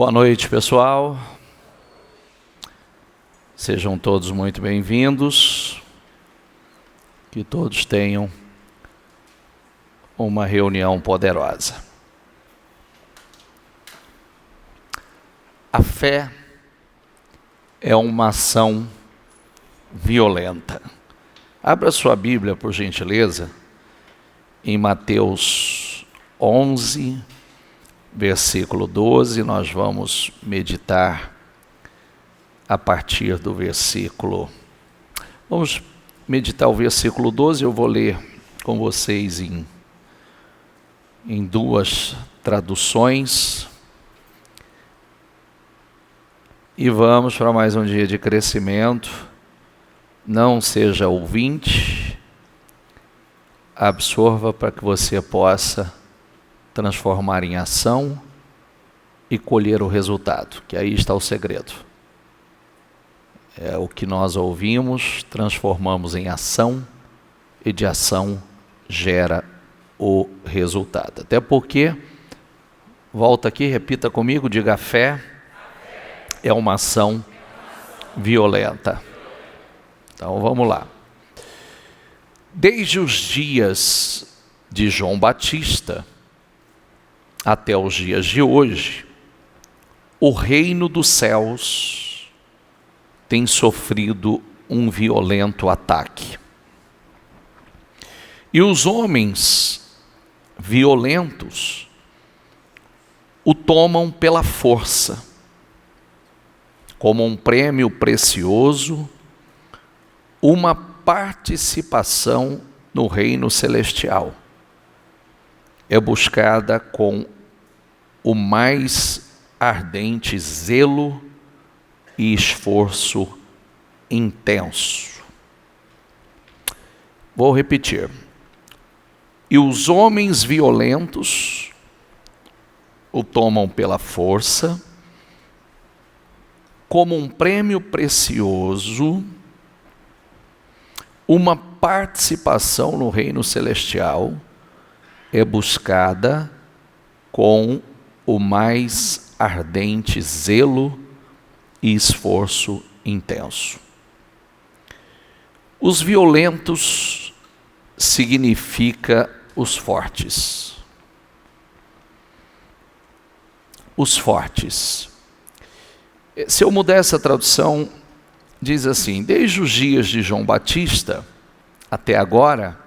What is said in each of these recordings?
Boa noite, pessoal. Sejam todos muito bem-vindos. Que todos tenham uma reunião poderosa. A fé é uma ação violenta. Abra sua Bíblia, por gentileza, em Mateus 11, versículo 12. Nós vamos meditar a partir do versículo... Vamos meditar o versículo 12, eu vou ler com vocês em duas traduções. E vamos para mais um dia de crescimento. Não seja ouvinte, absorva para que você possa transformar em ação e colher o resultado, que aí está o segredo. É o que nós ouvimos, transformamos em ação, e de ação gera o resultado. Até porque, volta aqui, repita comigo, diga: a fé é uma ação violenta. Então vamos lá. Desde os dias de João Batista até os dias de hoje, o reino dos céus tem sofrido um violento ataque. E os homens violentos o tomam pela força, como um prêmio precioso, uma participação no reino celestial. É buscada com o mais ardente zelo e esforço intenso. Vou repetir. E os homens violentos o tomam pela força, como um prêmio precioso, uma participação no reino celestial é buscada com o mais ardente zelo e esforço intenso. Os violentos significa os fortes. Os fortes. Se eu mudar essa tradução, diz assim: desde os dias de João Batista até agora,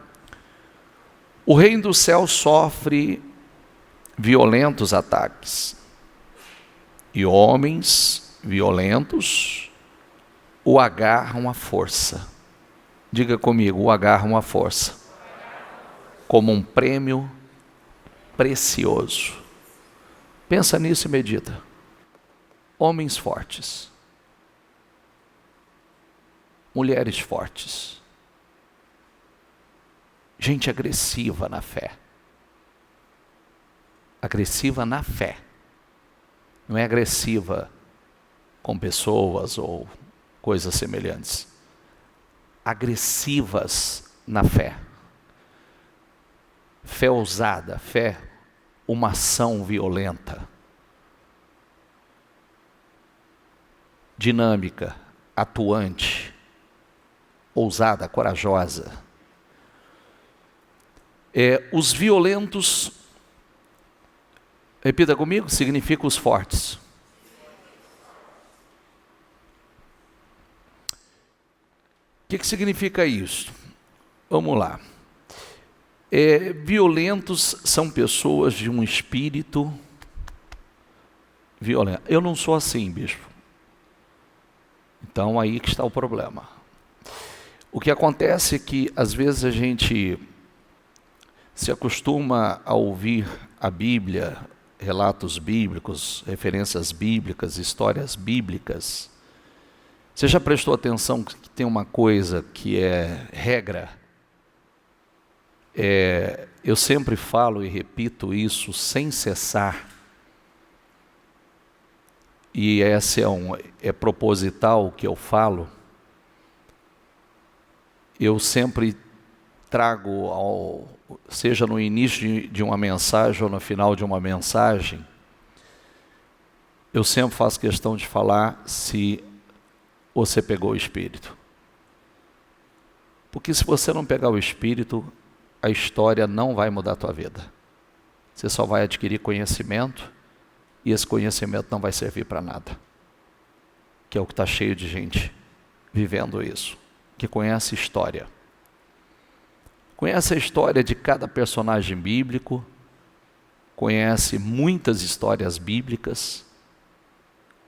o reino do céu sofre violentos ataques. E homens violentos o agarram à força. Diga comigo: o agarram à força. Como um prêmio precioso. Pensa nisso e medita. Homens fortes. Mulheres fortes. Gente agressiva na fé. Agressiva na fé. Não é agressiva com pessoas ou coisas semelhantes. Agressivas na fé. Fé ousada, fé, uma ação violenta. Dinâmica, atuante, ousada, corajosa. Os violentos, repita comigo, significa os fortes. O que significa isso? Vamos lá. Violentos são pessoas de um espírito violento. Eu não sou assim, bispo. Então aí que está o problema. O que acontece é que às vezes a gente se acostuma a ouvir a Bíblia, relatos bíblicos, referências bíblicas, histórias bíblicas. Você já prestou atenção que tem uma coisa que é regra? Eu sempre falo e repito isso sem cessar. E esse é proposital que eu falo. Eu sempre trago, seja no início de uma mensagem ou no final de uma mensagem, eu sempre faço questão de falar se você pegou o Espírito. Porque se você não pegar o Espírito, a história não vai mudar a tua vida. Você só vai adquirir conhecimento, e esse conhecimento não vai servir para nada. Que é o que está cheio de gente vivendo isso, que conhece história. Conhece a história de cada personagem bíblico, conhece muitas histórias bíblicas,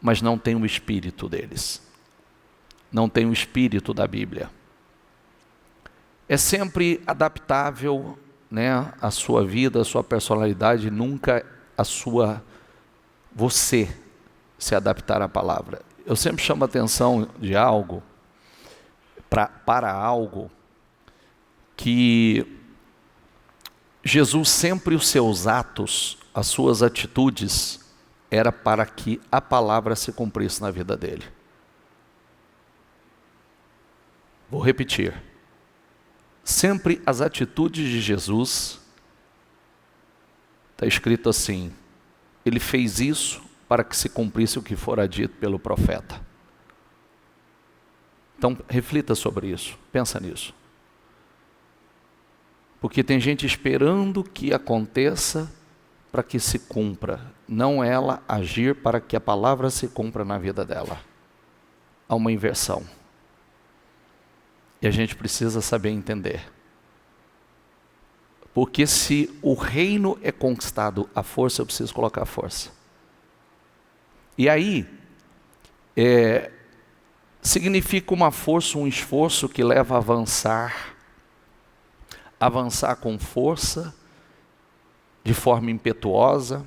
mas não tem o espírito deles. Não tem o espírito da Bíblia. É sempre adaptável, né, a sua vida, a sua personalidade, nunca você se adaptar à palavra. Eu sempre chamo a atenção de algo, para algo, que Jesus sempre, os seus atos, as suas atitudes, era para que a palavra se cumprisse na vida dele. Vou repetir. Sempre as atitudes de Jesus, está escrito assim, ele fez isso para que se cumprisse o que fora dito pelo profeta. Então, reflita sobre isso, pensa nisso. Porque tem gente esperando que aconteça para que se cumpra, não ela agir para que a palavra se cumpra na vida dela. Há uma inversão. E a gente precisa saber entender. Porque se o reino é conquistado à força, eu preciso colocar a força. E aí, significa uma força, um esforço que leva a avançar com força, de forma impetuosa,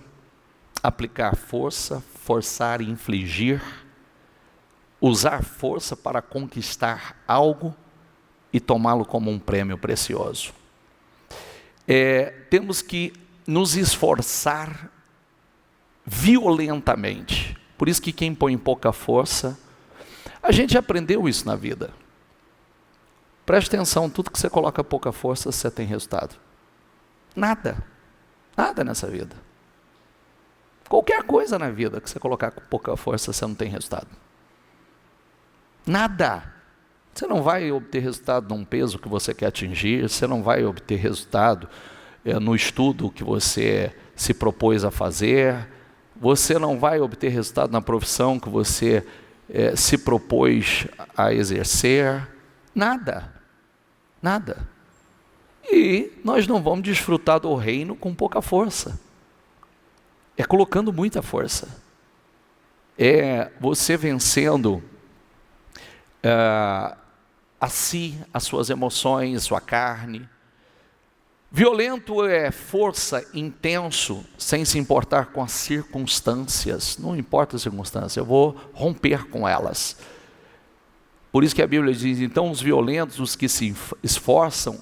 aplicar força, forçar e infligir, usar força para conquistar algo e tomá-lo como um prêmio precioso. Temos que nos esforçar violentamente. Por isso que quem põe pouca força, a gente aprendeu isso na vida. Preste atenção, tudo que você coloca pouca força, você tem resultado. Nada nessa vida. Qualquer coisa na vida que você colocar com pouca força, você não tem resultado. Nada. Você não vai obter resultado num peso que você quer atingir, você não vai obter resultado no estudo que você se propôs a fazer, você não vai obter resultado na profissão que você se propôs a exercer, nada. E nós não vamos desfrutar do reino com pouca força, é colocando muita força, é você vencendo a si, as suas emoções, sua carne. Violento é força, intenso, sem se importar com as circunstâncias. Não importa as circunstâncias, eu vou romper com elas. Por isso que a Bíblia diz, então os violentos, os que se esforçam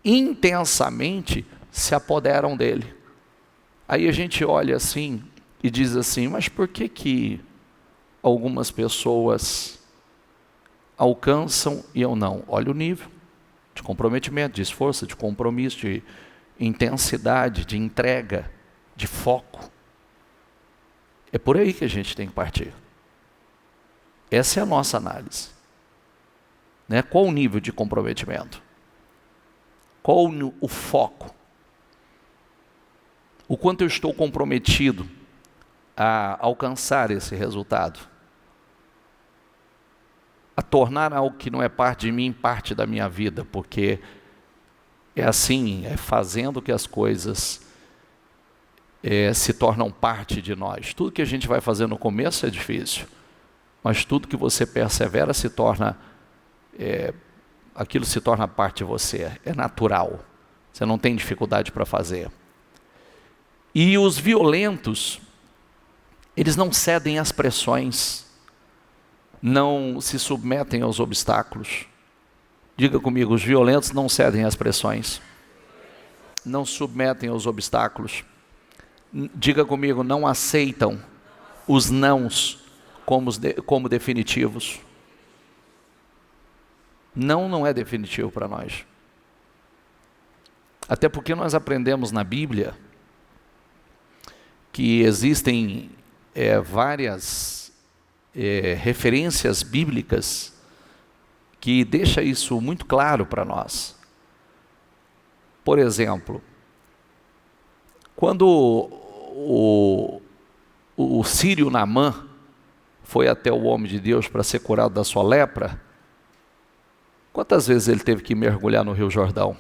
intensamente, se apoderam dele. Aí a gente olha assim e diz assim, mas por que algumas pessoas alcançam e eu não? Olha o nível de comprometimento, de esforço, de compromisso, de intensidade, de entrega, de foco. É por aí que a gente tem que partir. Essa é a nossa análise. Né? Qual o nível de comprometimento? Qual o foco? O quanto eu estou comprometido a alcançar esse resultado? A tornar algo que não é parte de mim, parte da minha vida, porque é assim, é fazendo que as coisas se tornam parte de nós. Tudo que a gente vai fazer no começo é difícil, mas tudo que você persevera se torna, aquilo se torna parte de você, é natural, você não tem dificuldade para fazer. E os violentos, eles não cedem às pressões, não se submetem aos obstáculos. Diga comigo, os violentos não cedem às pressões, não submetem aos obstáculos. Diga comigo, não aceitam os nãos como definitivos. Não é definitivo para nós. Até porque nós aprendemos na Bíblia que existem várias referências bíblicas que deixa isso muito claro para nós. Por exemplo, quando o sírio Naamã foi até o homem de Deus para ser curado da sua lepra, quantas vezes ele teve que mergulhar no Rio Jordão?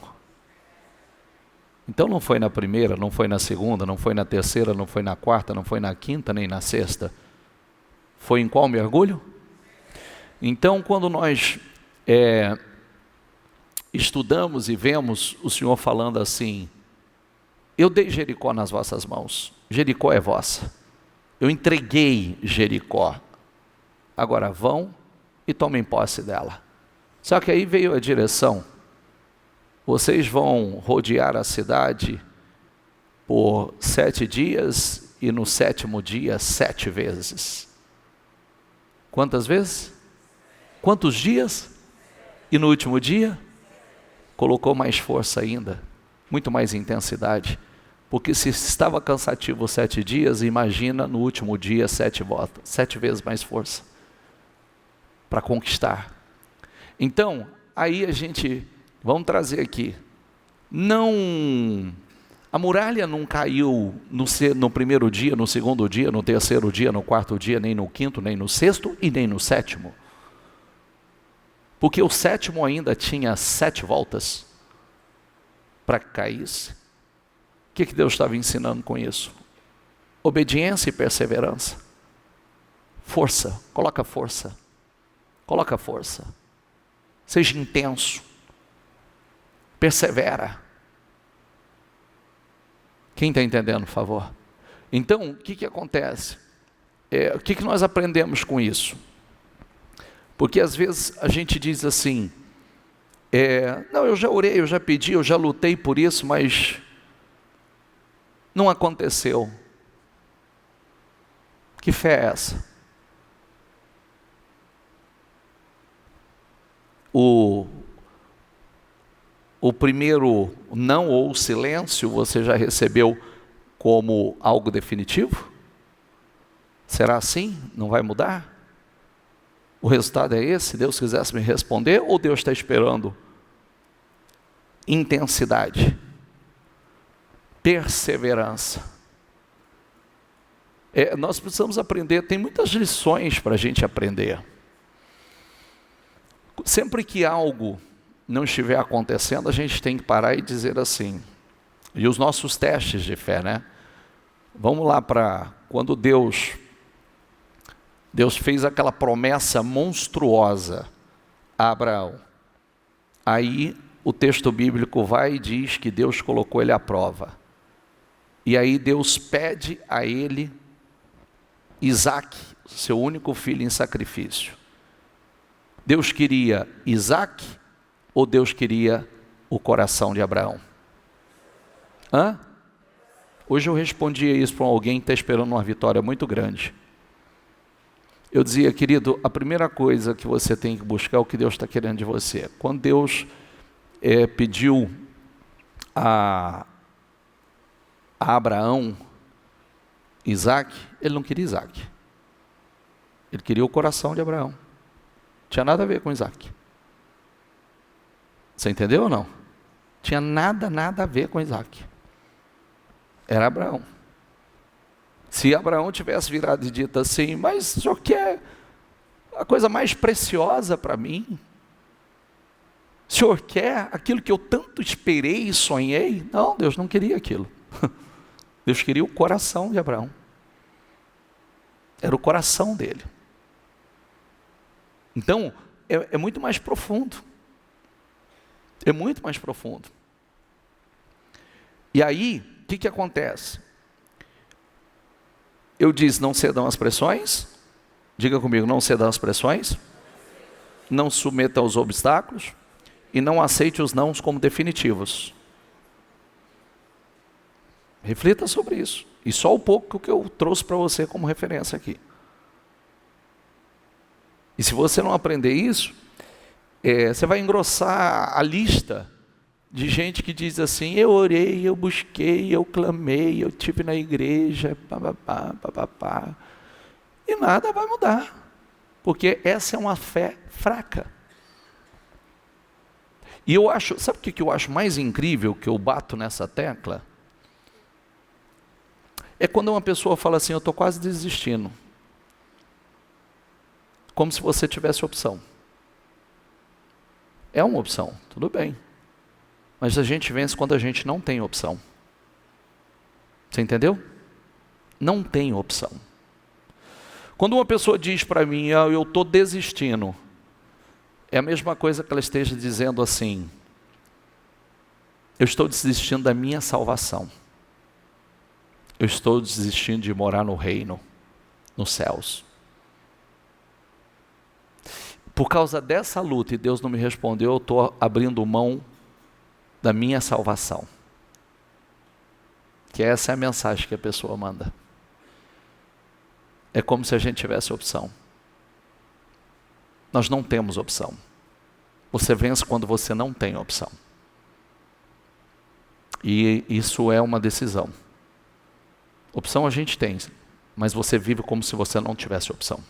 Então não foi na primeira, não foi na segunda, não foi na terceira, não foi na quarta, não foi na quinta, nem na sexta. Foi em qual mergulho? Então, quando nós estudamos e vemos o Senhor falando assim: eu dei Jericó nas vossas mãos, Jericó é vossa, eu entreguei Jericó, agora vão e tomem posse dela. Só que aí veio a direção: vocês vão rodear a cidade por 7 dias e no 7º dia 7 vezes. Quantas vezes? Quantos dias? E no último dia? Colocou mais força ainda, muito mais intensidade. Porque se estava cansativo 7 dias, imagina no último dia 7 voltas, 7 vezes mais força para conquistar. Então, aí vamos trazer aqui, a muralha não caiu no primeiro dia, no segundo dia, no terceiro dia, no quarto dia, nem no quinto, nem no sexto e nem no 7º. Porque o 7º ainda tinha 7 voltas para que caísse. O que Deus estava ensinando com isso? Obediência e perseverança. Força, coloca força. Coloca força. Seja intenso. Persevera. Quem está entendendo, por favor? Então, o que acontece? O que nós aprendemos com isso? Porque às vezes a gente diz assim, não, eu já orei, eu já pedi, eu já lutei por isso, mas não aconteceu. Que fé é essa? O primeiro não ou o silêncio você já recebeu como algo definitivo? Será assim? Não vai mudar? O resultado é esse? Se Deus quisesse me responder, ou Deus está esperando intensidade, perseverança? Nós precisamos aprender, tem muitas lições para a gente aprender. Sempre que algo não estiver acontecendo, a gente tem que parar e dizer assim, e os nossos testes de fé, né? Vamos lá para quando Deus fez aquela promessa monstruosa a Abraão. Aí o texto bíblico vai e diz que Deus colocou ele à prova. E aí Deus pede a ele Isaque, seu único filho em sacrifício. Deus queria Isaque ou Deus queria o coração de Abraão? Hoje eu respondia isso para alguém que está esperando uma vitória muito grande. Eu dizia, querido, a primeira coisa que você tem que buscar é o que Deus está querendo de você. Quando Deus pediu a Abraão Isaque, ele não queria Isaque. Ele queria o coração de Abraão. Não tinha nada a ver com Isaque. Você entendeu ou não? Tinha nada a ver com Isaque. Era Abraão. Se Abraão tivesse virado e dito assim, mas o senhor quer a coisa mais preciosa para mim? O senhor quer aquilo que eu tanto esperei e sonhei? Não, Deus não queria aquilo. Deus queria o coração de Abraão. Era o coração dele. Então, é muito mais profundo. É muito mais profundo. E aí, o que acontece? Eu disse, não cedam às pressões. Diga comigo, não cedam às pressões. Não submeta aos obstáculos. E não aceite os nãos como definitivos. Reflita sobre isso. E só o pouco que eu trouxe para você como referência aqui. E se você não aprender isso, você vai engrossar a lista de gente que diz assim, eu orei, eu busquei, eu clamei, eu estive na igreja, papapá, papapá. E nada vai mudar, porque essa é uma fé fraca. E eu acho, sabe o que eu acho mais incrível, que eu bato nessa tecla? É quando uma pessoa fala assim, eu estou quase desistindo. Como se você tivesse opção. É uma opção, tudo bem. Mas a gente vence quando a gente não tem opção. Você entendeu? Não tem opção. Quando uma pessoa diz para mim, eu estou desistindo, é a mesma coisa que ela esteja dizendo assim, eu estou desistindo da minha salvação. Eu estou desistindo de morar no reino, nos céus. Por causa dessa luta, e Deus não me respondeu, eu estou abrindo mão da minha salvação. Que essa é a mensagem que a pessoa manda. É como se a gente tivesse opção. Nós não temos opção. Você vence quando você não tem opção. E isso é uma decisão. Opção a gente tem, mas você vive como se você não tivesse opção.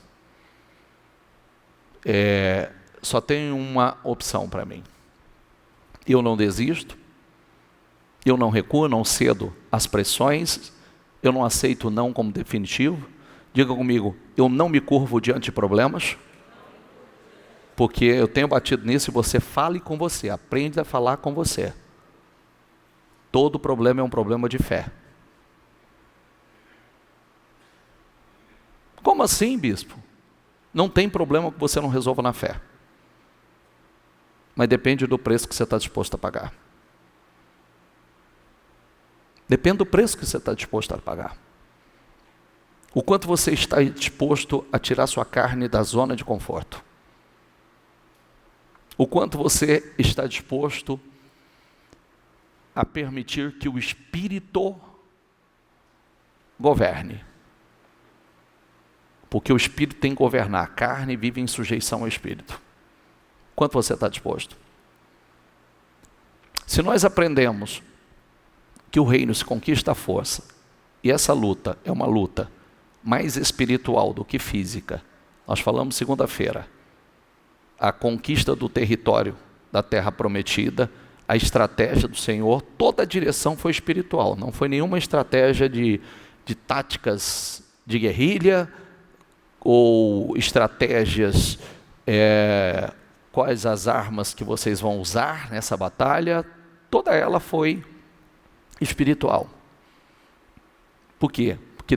Só tem uma opção para mim. Eu não desisto, eu não recuo, não cedo às pressões, eu não aceito o não como definitivo. Diga comigo, eu não me curvo diante de problemas, porque eu tenho batido nisso e você fale com você, aprende a falar com você. Todo problema é um problema de fé. Como assim, bispo? Não tem problema que você não resolva na fé. Mas depende do preço que você está disposto a pagar. Depende do preço que você está disposto a pagar. O quanto você está disposto a tirar sua carne da zona de conforto. O quanto você está disposto a permitir que o Espírito governe. Porque o Espírito tem que governar. A carne vive em sujeição ao Espírito. Quanto você está disposto? Se nós aprendemos que o reino se conquista à força, e essa luta é uma luta mais espiritual do que física. Nós falamos segunda-feira. A conquista do território da terra prometida, a estratégia do Senhor, toda a direção foi espiritual. Não foi nenhuma estratégia de táticas de guerrilha, ou estratégias, quais as armas que vocês vão usar nessa batalha. Toda ela foi espiritual. Por quê? Porque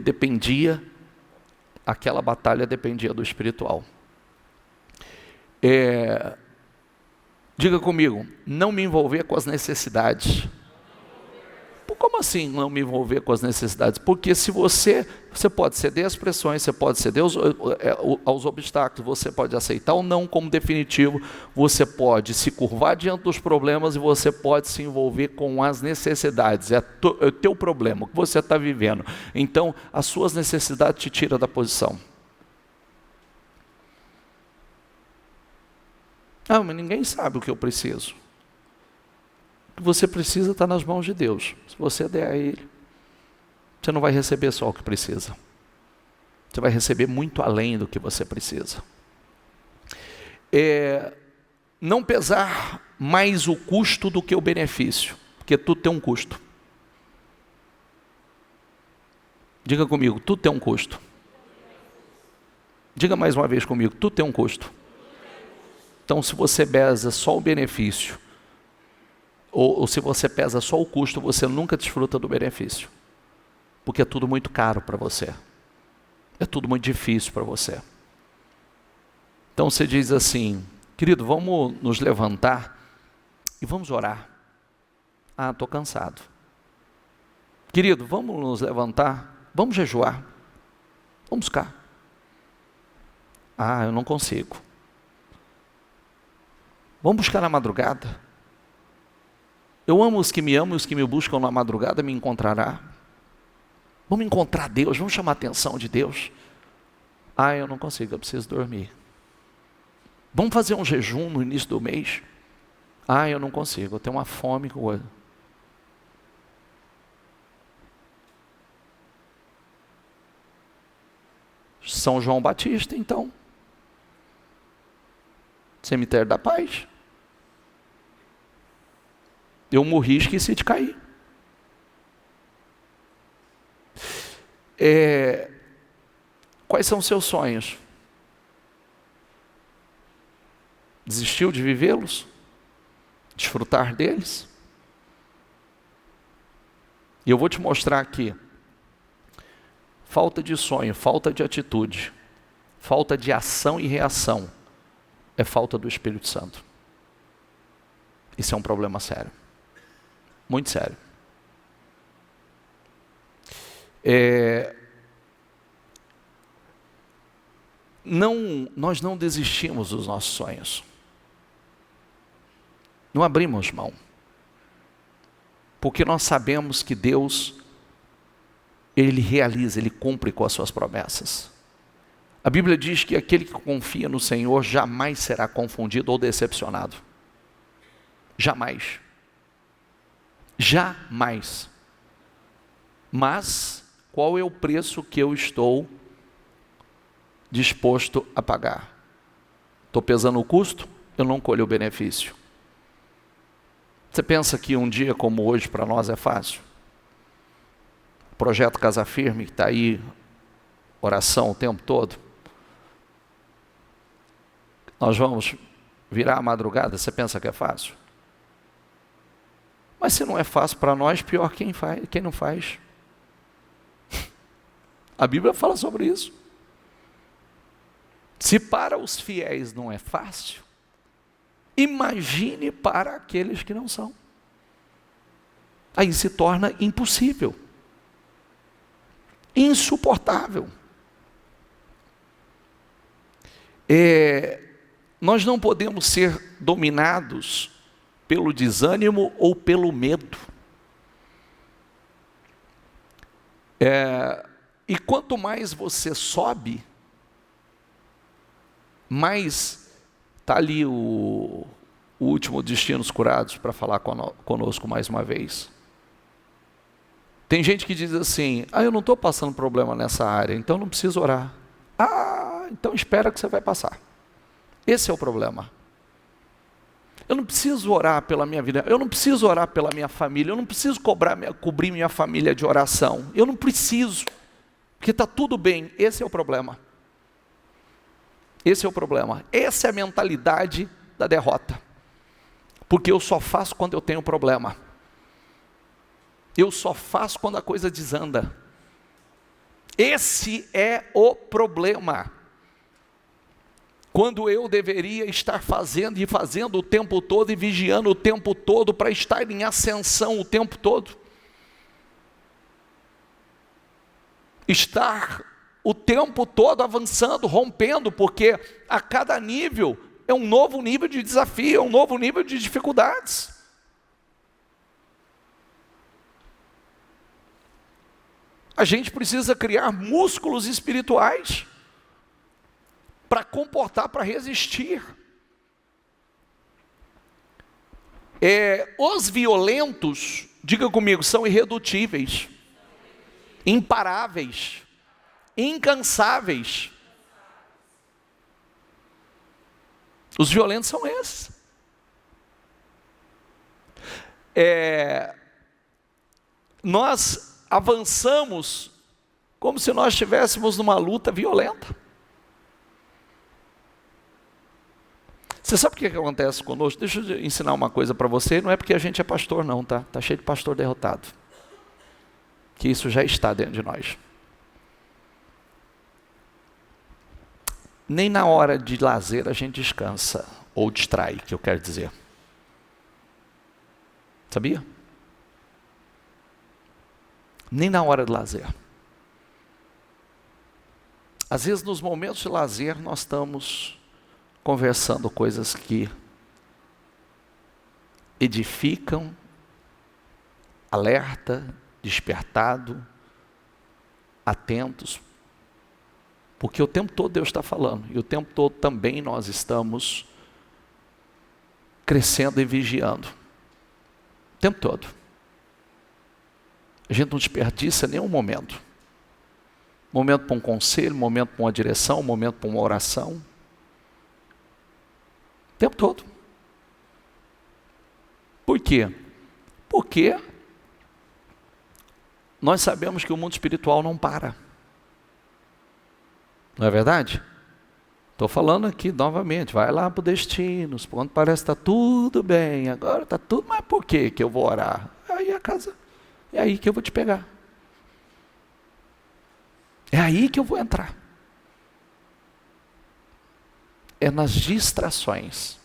aquela batalha dependia do espiritual. Diga comigo, não me envolver com as necessidades. Como assim não me envolver com as necessidades? Porque se você pode ceder às pressões, você pode ceder aos obstáculos, você pode aceitar o não como definitivo, você pode se curvar diante dos problemas e você pode se envolver com as necessidades. É o teu problema, o que você está vivendo. Então, as suas necessidades te tiram da posição. Mas ninguém sabe o que eu preciso. O que você precisa está nas mãos de Deus. Se você der a Ele, você não vai receber só o que precisa. Você vai receber muito além do que você precisa. Não pesar mais o custo do que o benefício, porque tudo tem um custo. Diga comigo, tudo tem um custo. Diga mais uma vez comigo, tudo tem um custo. Então, se você pesa só o benefício, ou se você pesa só o custo, você nunca desfruta do benefício. Porque é tudo muito caro para você. É tudo muito difícil para você. Então você diz assim, querido, vamos nos levantar e vamos orar. Estou cansado. Querido, vamos nos levantar, vamos jejuar. Vamos buscar. Eu não consigo. Vamos buscar na madrugada. Eu amo os que me amam e os que me buscam na madrugada me encontrará. Vamos encontrar Deus, vamos chamar a atenção de Deus. Eu não consigo, eu preciso dormir. Vamos fazer um jejum no início do mês. Eu não consigo, eu tenho uma fome. São João Batista, então. Cemitério da Paz. Eu morri e esqueci de cair. Quais são os seus sonhos? Desistiu de vivê-los? Desfrutar deles? E eu vou te mostrar aqui. Falta de sonho, falta de atitude, falta de ação e reação é falta do Espírito Santo. Isso é um problema sério. Muito sério. Nós não desistimos dos nossos sonhos. Não abrimos mão. Porque nós sabemos que Deus, Ele realiza, Ele cumpre com as suas promessas. A Bíblia diz que aquele que confia no Senhor jamais será confundido ou decepcionado. Jamais. Jamais. Mas qual é o preço que eu estou disposto a pagar? Estou pesando o custo? Eu não colho o benefício. Você pensa que um dia como hoje para nós é fácil? Projeto Casa Firme, que está aí, oração o tempo todo. Nós vamos virar a madrugada, você pensa que é fácil? Mas se não é fácil para nós, pior quem não faz. A Bíblia fala sobre isso. Se para os fiéis não é fácil, imagine para aqueles que não são. Aí se torna impossível. Insuportável. Nós não podemos ser dominados pelo desânimo ou pelo medo. E quanto mais você sobe, mais está ali o último Destinos Curados para falar conosco mais uma vez. Tem gente que diz assim, eu não estou passando problema nessa área, então não preciso orar. Então espera que você vai passar. Esse é o problema. Eu não preciso orar pela minha vida, eu não preciso orar pela minha família, eu não preciso cobrir minha família de oração, eu não preciso, porque está tudo bem. Esse é o problema. Esse é o problema. Essa é a mentalidade da derrota. Porque eu só faço quando eu tenho problema. Eu só faço quando a coisa desanda. Esse é o problema. Quando eu deveria estar fazendo e fazendo o tempo todo e vigiando o tempo todo para estar em ascensão o tempo todo. Estar o tempo todo avançando, rompendo, porque a cada nível é um novo nível de desafio, é um novo nível de dificuldades. A gente precisa criar músculos espirituais para comportar, para resistir. Os violentos, diga comigo, são irredutíveis, imparáveis, incansáveis. Os violentos são esses. Nós avançamos como se nós estivéssemos numa luta violenta. Você sabe o que acontece conosco? Deixa eu ensinar uma coisa para você. Não é porque a gente é pastor não, tá? Está cheio de pastor derrotado. Que isso já está dentro de nós. Nem na hora de lazer a gente descansa, ou distrai, que eu quero dizer. Sabia? Nem na hora de lazer. Às vezes nos momentos de lazer nós estamos conversando coisas que edificam, alerta, despertado, atentos, porque o tempo todo Deus está falando, e o tempo todo também nós estamos crescendo e vigiando, o tempo todo. A gente não desperdiça nenhum momento. momento para um conselho, momento para uma direção, momento para uma oração. O tempo todo. Por quê? Porque nós sabemos que o mundo espiritual não para. Não é verdade? Estou falando aqui novamente, vai lá para o Destinos, quando parece que está tudo bem, agora está tudo, mas por que eu vou orar? Aí a casa, é aí que eu vou te pegar. É aí que eu vou entrar. É nas distrações.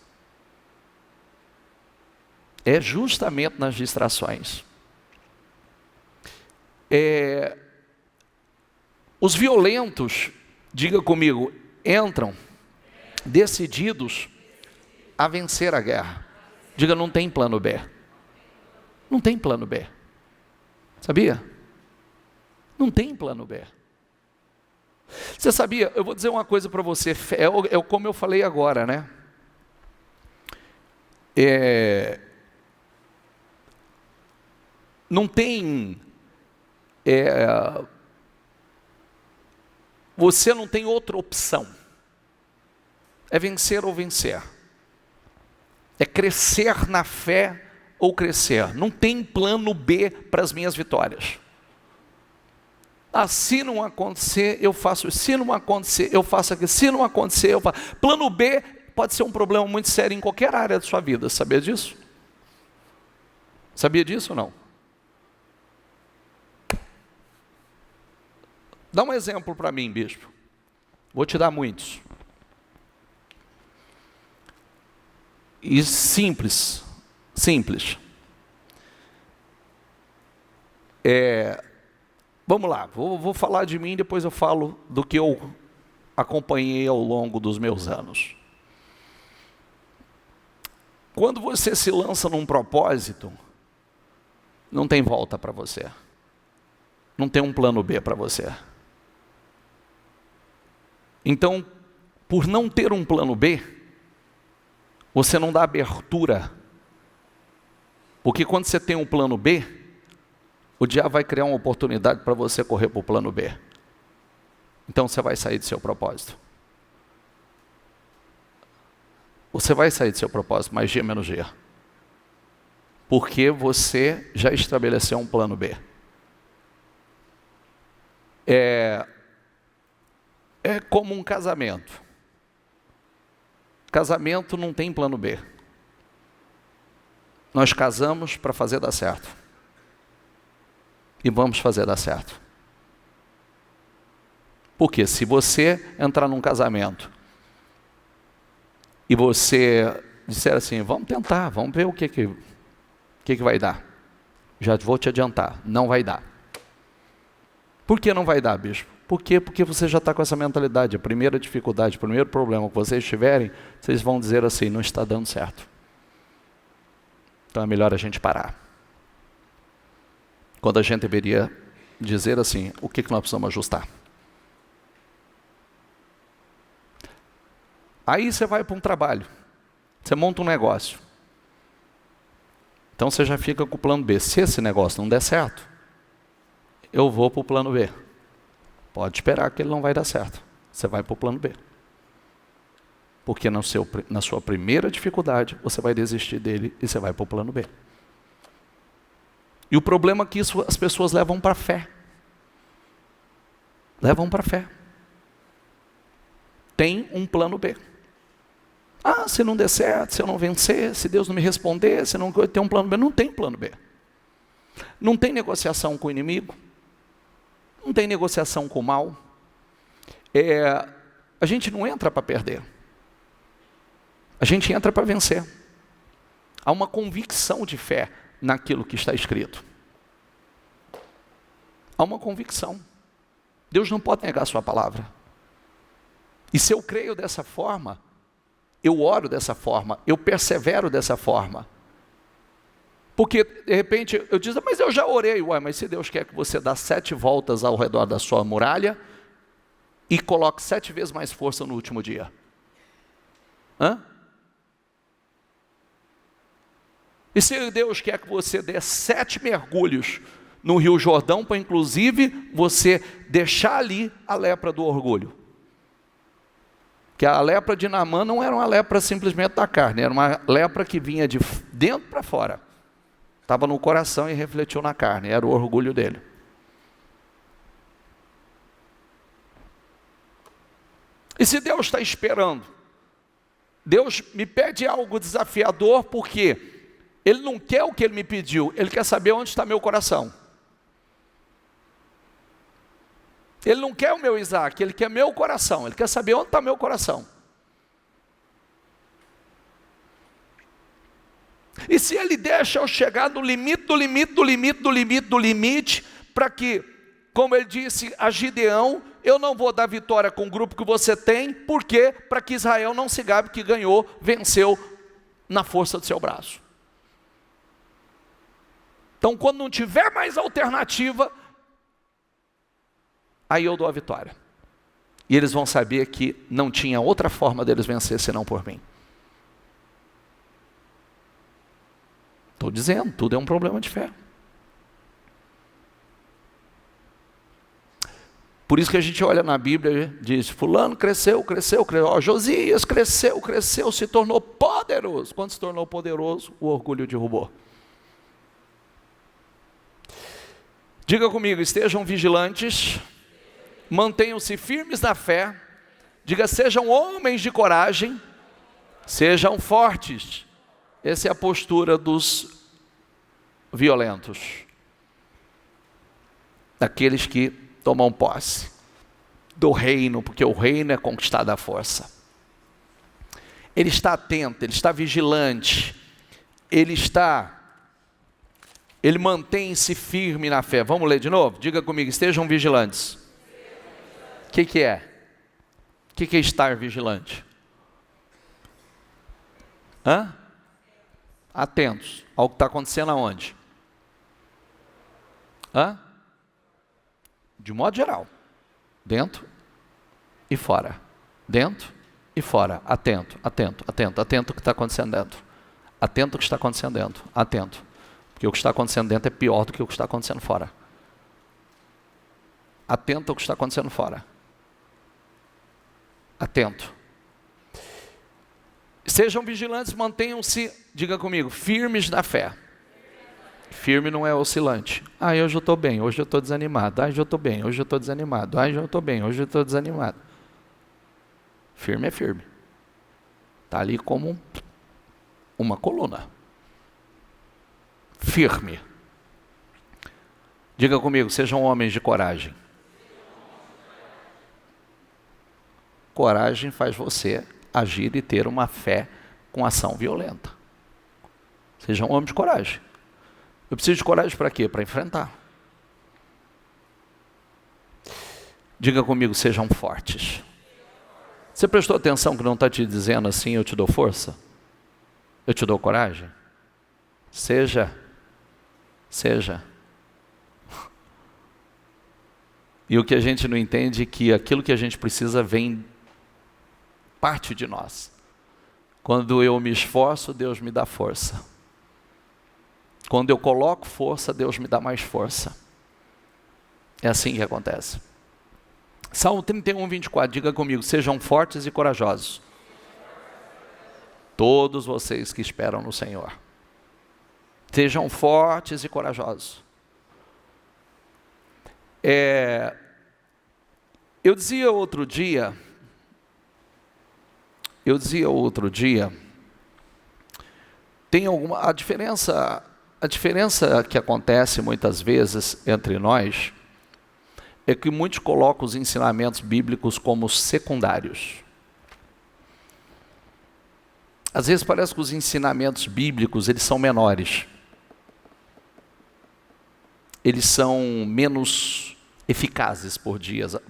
É justamente nas distrações. Os violentos, diga comigo, entram decididos a vencer a guerra. Diga, não tem plano B. Não tem plano B. Sabia? Não tem plano B. Você sabia? Eu vou dizer uma coisa para você, como eu falei agora, né? Não tem... você não tem outra opção. É vencer ou vencer. É crescer na fé ou crescer. Não tem plano B para as minhas vitórias. Se não acontecer, eu faço isso. Se não acontecer, eu faço aquilo. Se não acontecer, eu faço. Plano B pode ser um problema muito sério em qualquer área da sua vida. Sabia disso? Sabia disso ou não? Dá um exemplo para mim, bispo. Vou te dar muitos. E simples. Vamos lá, vou falar de mim, depois eu falo do que eu acompanhei ao longo dos meus anos. Quando você se lança num propósito, não tem volta para você. Não tem um plano B para você. Então, por não ter um plano B, você não dá abertura. Porque quando você tem um plano B, o diabo vai criar uma oportunidade para você correr para o plano B. Então você vai sair do seu propósito. Você vai sair do seu propósito, mais dia menos dia. Porque você já estabeleceu um plano B. É como um casamento. Casamento não tem plano B. Nós casamos para fazer dar certo. E vamos fazer dar certo. Porque se você entrar num casamento e você disser assim, vamos tentar, vamos ver o que vai dar. Já vou te adiantar, não vai dar. Por que não vai dar, bispo? Por quê? Porque você já está com essa mentalidade. A primeira dificuldade, o primeiro problema que vocês tiverem, vocês vão dizer assim, não está dando certo. Então é melhor a gente parar. Quando a gente deveria dizer assim, o que nós precisamos ajustar? Aí você vai para um trabalho, você monta um negócio. Então você já fica com o plano B. Se esse negócio não der certo, eu vou para o plano B. Pode esperar que ele não vai dar certo. Você vai para o plano B. Porque na sua primeira dificuldade, você vai desistir dele e você vai para o plano B. E o problema é que isso as pessoas levam para a fé. Levam para a fé. Tem um plano B. Se não der certo, se eu não vencer, se Deus não me responder, se não tem um plano B. Não tem plano B. Não tem negociação com o inimigo. Não tem negociação com o mal. A gente não entra para perder. A gente entra para vencer. Há uma convicção de fé naquilo que está escrito. Há uma convicção. Deus não pode negar a sua palavra. E se eu creio dessa forma, eu oro dessa forma, eu persevero dessa forma. Porque, de repente, eu digo, mas eu já orei. Mas se Deus quer que você dê 7 voltas ao redor da sua muralha e coloque 7 vezes mais força no último dia? E se Deus quer que você dê 7 mergulhos no Rio Jordão para, inclusive, você deixar ali a lepra do orgulho. Que a lepra de Naamã não era uma lepra simplesmente da carne, era uma lepra que vinha de dentro para fora. Estava no coração e refletiu na carne, era o orgulho dele. E se Deus está esperando, Deus me pede algo desafiador, porque Ele não quer o que Ele me pediu, Ele quer saber onde está meu coração. Ele não quer o meu Isaac, Ele quer meu coração, Ele quer saber onde está meu coração. E se Ele deixa eu chegar no limite, do limite, do limite, do limite, do limite, para que, como Ele disse a Gideão, eu não vou dar vitória com o grupo que você tem, porque para que Israel não se gabe que ganhou, venceu na força do seu braço. Então, quando não tiver mais alternativa, aí eu dou a vitória. E eles vão saber que não tinha outra forma deles vencer senão por mim. Estou dizendo, tudo é um problema de fé. Por isso que a gente olha na Bíblia e diz, fulano cresceu, cresceu, cresceu. Ó, Josias cresceu, cresceu, se tornou poderoso. Quando se tornou poderoso, o orgulho derrubou. Diga comigo, estejam vigilantes, mantenham-se firmes na fé. Diga, sejam homens de coragem, sejam fortes. Essa é a postura dos violentos. Daqueles que tomam posse do reino, porque o reino é conquistado à força. Ele está atento, ele está vigilante, ele mantém-se firme na fé. Vamos ler de novo? Diga comigo, estejam vigilantes. O que é? O que é estar vigilante? Atentos ao que está acontecendo aonde? De modo geral, dentro e fora, dentro e fora, atento, atento, atento, atento ao que está acontecendo dentro, atento ao que está acontecendo dentro, atento, porque o que está acontecendo dentro é pior do que o que está acontecendo fora, atento ao que está acontecendo fora, atento, sejam vigilantes, mantenham-se, diga comigo, firmes na fé. Firme não é oscilante. Hoje eu estou bem, hoje eu estou desanimado. Hoje eu estou bem, hoje eu estou desanimado. Hoje eu estou bem, hoje eu estou desanimado. Firme é firme. Está ali como uma coluna. Firme. Diga comigo, sejam homens de coragem. Coragem faz você agir e ter uma fé com ação violenta. Sejam homens de coragem. Eu preciso de coragem para quê? Para enfrentar. Diga comigo, sejam fortes. Você prestou atenção que não está te dizendo assim, eu te dou força? Eu te dou coragem? Seja. E o que a gente não entende é que aquilo que a gente precisa vem parte de nós. Quando eu me esforço, Deus me dá força. Quando eu coloco força, Deus me dá mais força. É assim que acontece. Salmo 31, 24, diga comigo, sejam fortes e corajosos. Todos vocês que esperam no Senhor. Sejam fortes e corajosos. Eu dizia outro dia, tem a diferença que acontece muitas vezes entre nós é que muitos colocam os ensinamentos bíblicos como secundários. Às vezes parece que os ensinamentos bíblicos eles são menores. Eles são menos eficazes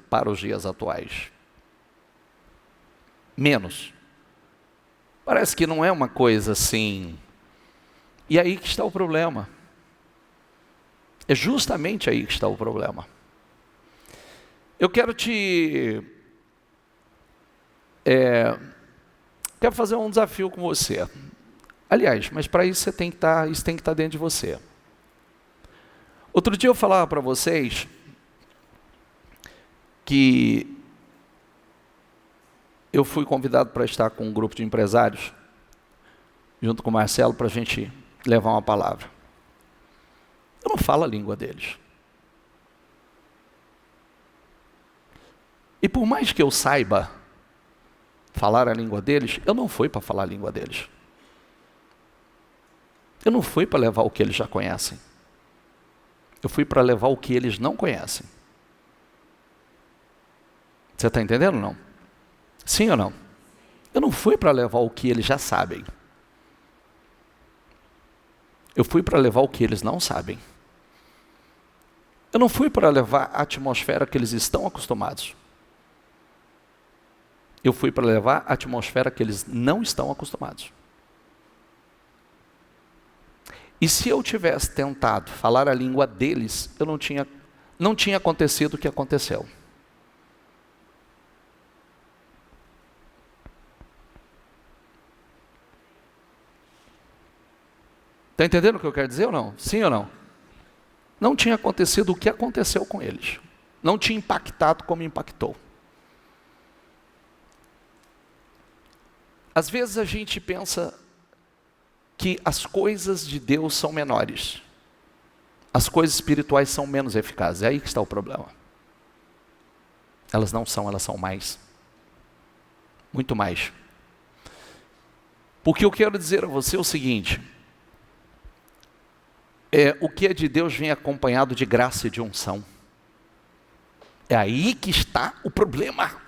para os dias atuais. Menos. Parece que não é uma coisa assim. E aí que está o problema. É justamente aí que está o problema. Eu quero quero fazer um desafio com você. Aliás, mas para isso isso tem que estar dentro de você. Outro dia eu falava para vocês que eu fui convidado para estar com um grupo de empresários, junto com o Marcelo, para a gente levar uma palavra. Eu não falo a língua deles. E por mais que eu saiba falar a língua deles, eu não fui para falar a língua deles. Eu não fui para levar o que eles já conhecem. Eu fui para levar o que eles não conhecem. Você está entendendo ou não? Sim ou não? Eu não fui para levar o que eles já sabem. Eu fui para levar o que eles não sabem. Eu não fui para levar a atmosfera que eles estão acostumados. Eu fui para levar a atmosfera que eles não estão acostumados. E se eu tivesse tentado falar a língua deles, não tinha acontecido o que aconteceu. Está entendendo o que eu quero dizer ou não? Sim ou não? Não tinha acontecido o que aconteceu com eles. Não tinha impactado como impactou. Às vezes a gente pensa que as coisas de Deus são menores. As coisas espirituais são menos eficazes. É aí que está o problema. Elas não são, elas são mais. Muito mais. Porque eu quero dizer a você o seguinte: o que é de Deus vem acompanhado de graça e de unção. É aí que está o problema.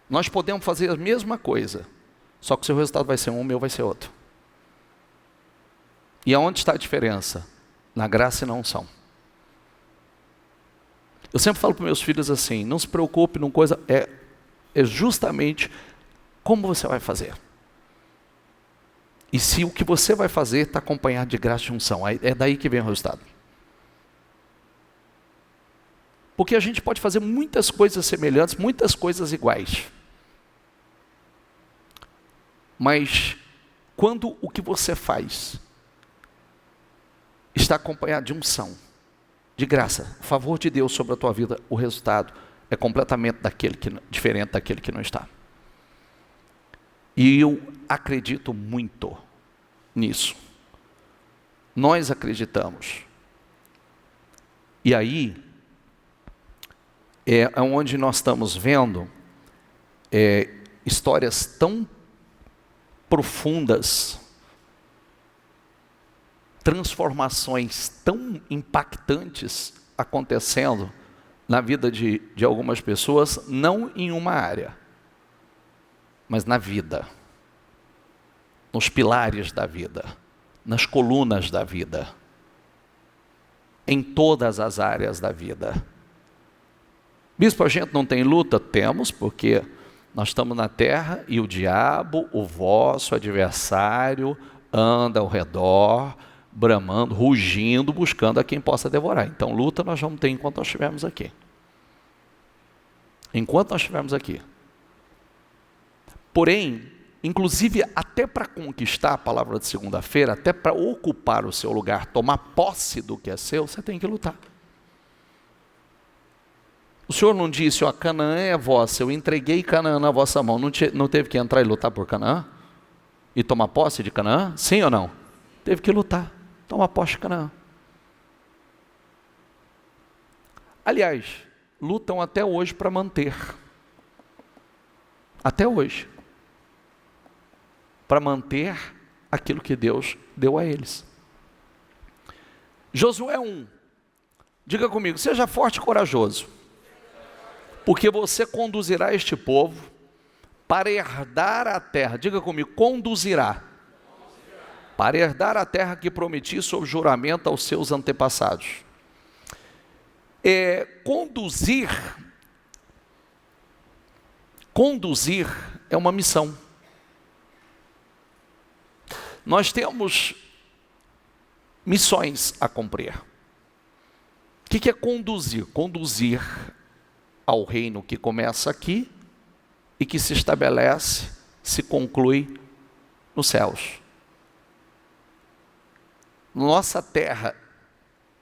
Nós podemos fazer a mesma coisa, só que o seu resultado vai ser um, o meu vai ser outro. E aonde está a diferença? Na graça e na unção. Eu sempre falo para meus filhos assim: não se preocupe, não coisa, é justamente como você vai fazer. E se o que você vai fazer está acompanhado de graça e unção, é daí que vem o resultado. Porque a gente pode fazer muitas coisas semelhantes, muitas coisas iguais. Mas quando o que você faz está acompanhado de unção, de graça, o favor de Deus sobre a tua vida, o resultado é completamente diferente daquele que não está. E eu acredito muito nisso. Nós acreditamos. E aí é onde nós estamos vendo histórias tão profundas, transformações tão impactantes acontecendo na vida de algumas pessoas, não em uma área, mas na vida, nos pilares da vida, nas colunas da vida, em todas as áreas da vida. Bispo, a gente não tem luta? Temos, porque nós estamos na terra e o diabo, o vosso adversário, anda ao redor, bramando, rugindo, buscando a quem possa devorar. Então luta nós vamos ter enquanto nós estivermos aqui. Enquanto nós estivermos aqui. Porém, inclusive até para conquistar a palavra de segunda-feira, até para ocupar o seu lugar, tomar posse do que é seu, você tem que lutar. O Senhor não disse: ó, Canaã é vossa, eu entreguei Canaã na vossa mão. Não teve que entrar e lutar por Canaã? E tomar posse de Canaã? Sim ou não? Teve que lutar, tomar posse de Canaã. Aliás, lutam até hoje para manter. Até hoje. Para manter aquilo que Deus deu a eles. Josué 1. Diga comigo: seja forte e corajoso, porque você conduzirá este povo para herdar a terra. Diga comigo: conduzirá. Para herdar a terra que prometi sob juramento aos seus antepassados. Conduzir é uma missão. Nós temos missões a cumprir. O que é conduzir? Conduzir ao reino que começa aqui e que se estabelece, se conclui nos céus. Nossa terra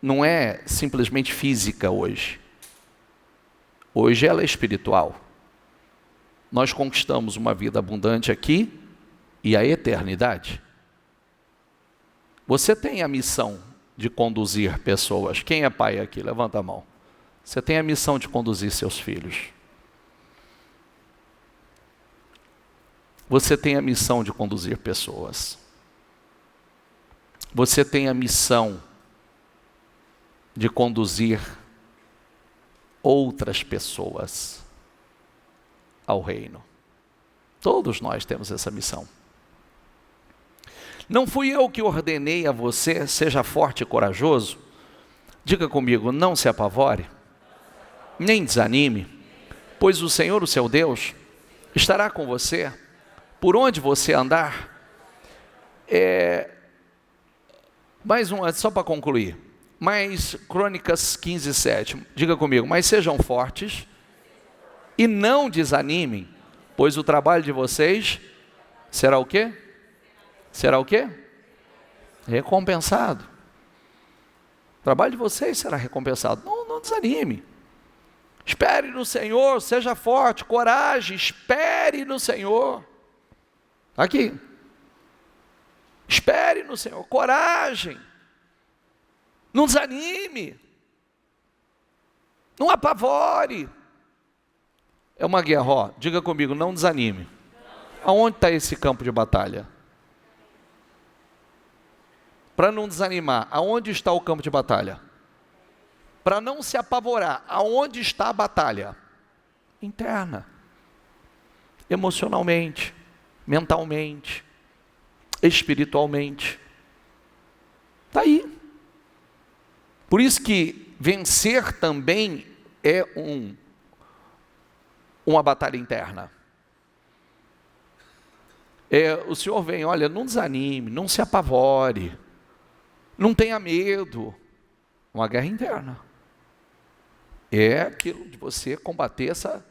não é simplesmente física hoje. Hoje ela é espiritual. Nós conquistamos uma vida abundante aqui e a eternidade. Você tem a missão de conduzir pessoas. Quem é pai aqui? Levanta a mão. Você tem a missão de conduzir seus filhos. Você tem a missão de conduzir pessoas. Você tem a missão de conduzir outras pessoas ao reino. Todos nós temos essa missão. Não fui eu que ordenei a você, seja forte e corajoso? Diga comigo, não se apavore, nem desanime, pois o Senhor, o seu Deus, estará com você, por onde você andar. Mais um, só para concluir, mais Crônicas 15:7, diga comigo, mas sejam fortes e não desanimem, pois o trabalho de vocês será o quê? Será o quê? Recompensado. O trabalho de vocês será recompensado. Não desanime. Espere no Senhor, seja forte, coragem, espere no Senhor. Aqui. Espere no Senhor, coragem. Não desanime. Não apavore. É uma guerra, ó. Diga comigo, não desanime. Aonde está esse campo de batalha? Para não desanimar, aonde está o campo de batalha? Para não se apavorar, aonde está a batalha? Interna. Emocionalmente, mentalmente, espiritualmente. Está aí. Por isso que vencer também é uma batalha interna. O Senhor vem, olha, não desanime, não se apavore, não tenha medo. Uma guerra interna. É aquilo de você combater esses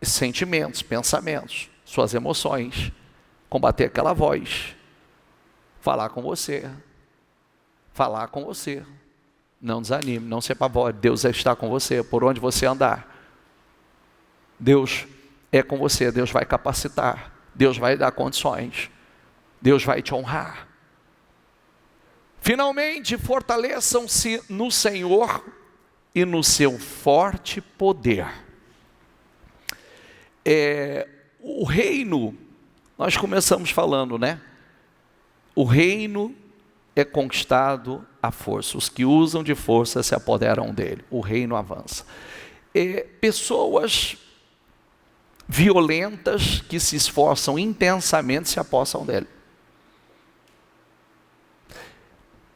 sentimentos, pensamentos, suas emoções, combater aquela voz, falar com você, não desanime, não se apavore, Deus está com você, por onde você andar, Deus é com você, Deus vai capacitar, Deus vai dar condições, Deus vai te honrar. Finalmente, fortaleçam-se no Senhor e no seu forte poder. O reino, nós começamos falando, né? O reino é conquistado à força. Os que usam de força se apoderam dele. O reino avança. Pessoas violentas que se esforçam intensamente se apossam dele.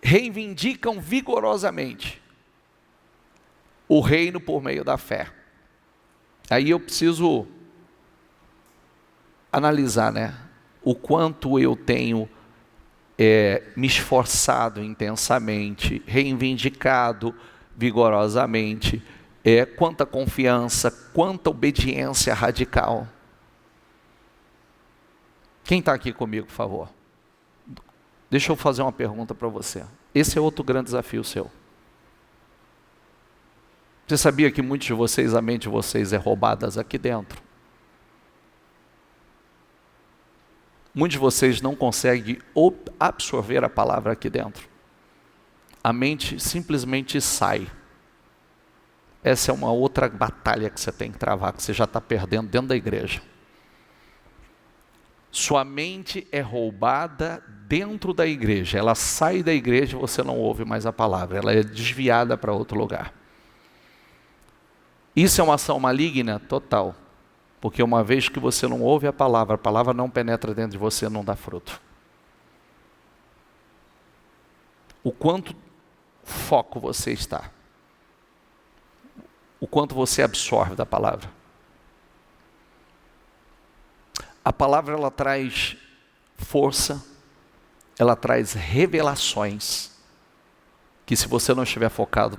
Reivindicam vigorosamente o reino por meio da fé. Aí eu preciso analisar, né? O quanto eu tenho me esforçado intensamente, reivindicado vigorosamente, quanta confiança, quanta obediência radical. Quem está aqui comigo, por favor? Deixa eu fazer uma pergunta para você. Esse é outro grande desafio seu. Você sabia que muitos de vocês, a mente de vocês é roubada aqui dentro? Muitos de vocês não conseguem absorver a palavra aqui dentro. A mente simplesmente sai. Essa é uma outra batalha que você tem que travar, que você já está perdendo dentro da igreja. Sua mente é roubada dentro da igreja. Ela sai da igreja e você não ouve mais a palavra. Ela é desviada para outro lugar. Isso é uma ação maligna? Total. Porque uma vez que você não ouve a palavra não penetra dentro de você, não dá fruto. O quanto foco você está. O quanto você absorve da palavra. A palavra, ela traz força, ela traz revelações, que se você não estiver focado,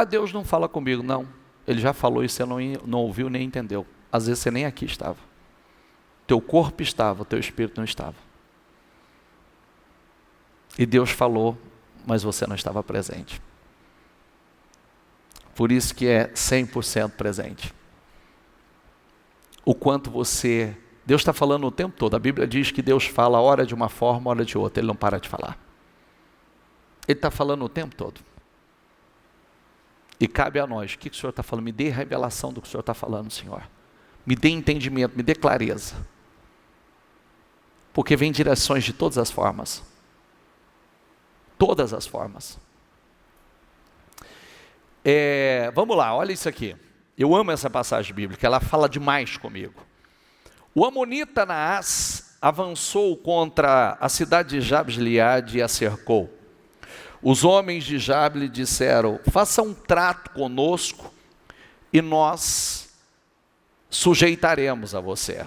Deus não fala comigo. Não, Ele já falou e você não ouviu nem entendeu. Às vezes você nem aqui estava. Teu corpo estava, teu espírito não estava. E Deus falou, mas você não estava presente. Por isso que é 100% presente. O quanto você... Deus está falando o tempo todo. A Bíblia diz que Deus fala hora de uma forma, hora de outra. Ele não para de falar. Ele está falando o tempo todo. E cabe a nós. O que o Senhor está falando? Me dê revelação do que o Senhor está falando, Senhor. Me dê entendimento, me dê clareza. Porque vem direções de todas as formas. Todas as formas. Vamos lá, olha isso aqui. Eu amo essa passagem bíblica, ela fala demais comigo. O amonita Naás avançou contra a cidade de Jabes de Gileade e a cercou. Os homens de Jabe lhe disseram: faça um trato conosco e nós sujeitaremos a você.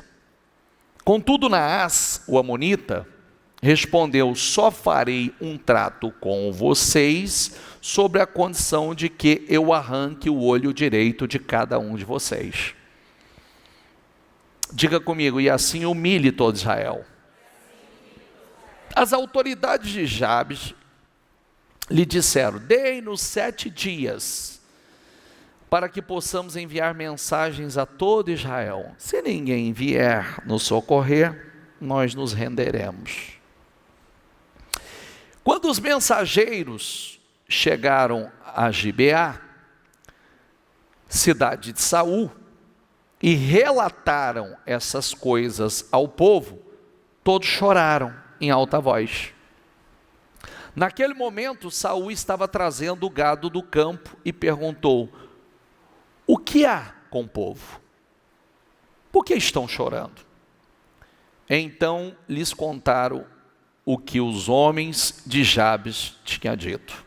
Contudo, Naás, o amonita, respondeu: só farei um trato com vocês sobre a condição de que eu arranque o olho direito de cada um de vocês. Diga comigo: e assim humilhe todo Israel. As autoridades de Jabes lhe disseram: dei-nos 7 dias para que possamos enviar mensagens a todo Israel. Se ninguém vier nos socorrer, nós nos renderemos. Quando os mensageiros chegaram a Gibeá, cidade de Saul, e relataram essas coisas ao povo, todos choraram em alta voz. Naquele momento, Saul estava trazendo o gado do campo e perguntou: o que há com o povo? Por que estão chorando? Então lhes contaram o que os homens de Jabes tinham dito.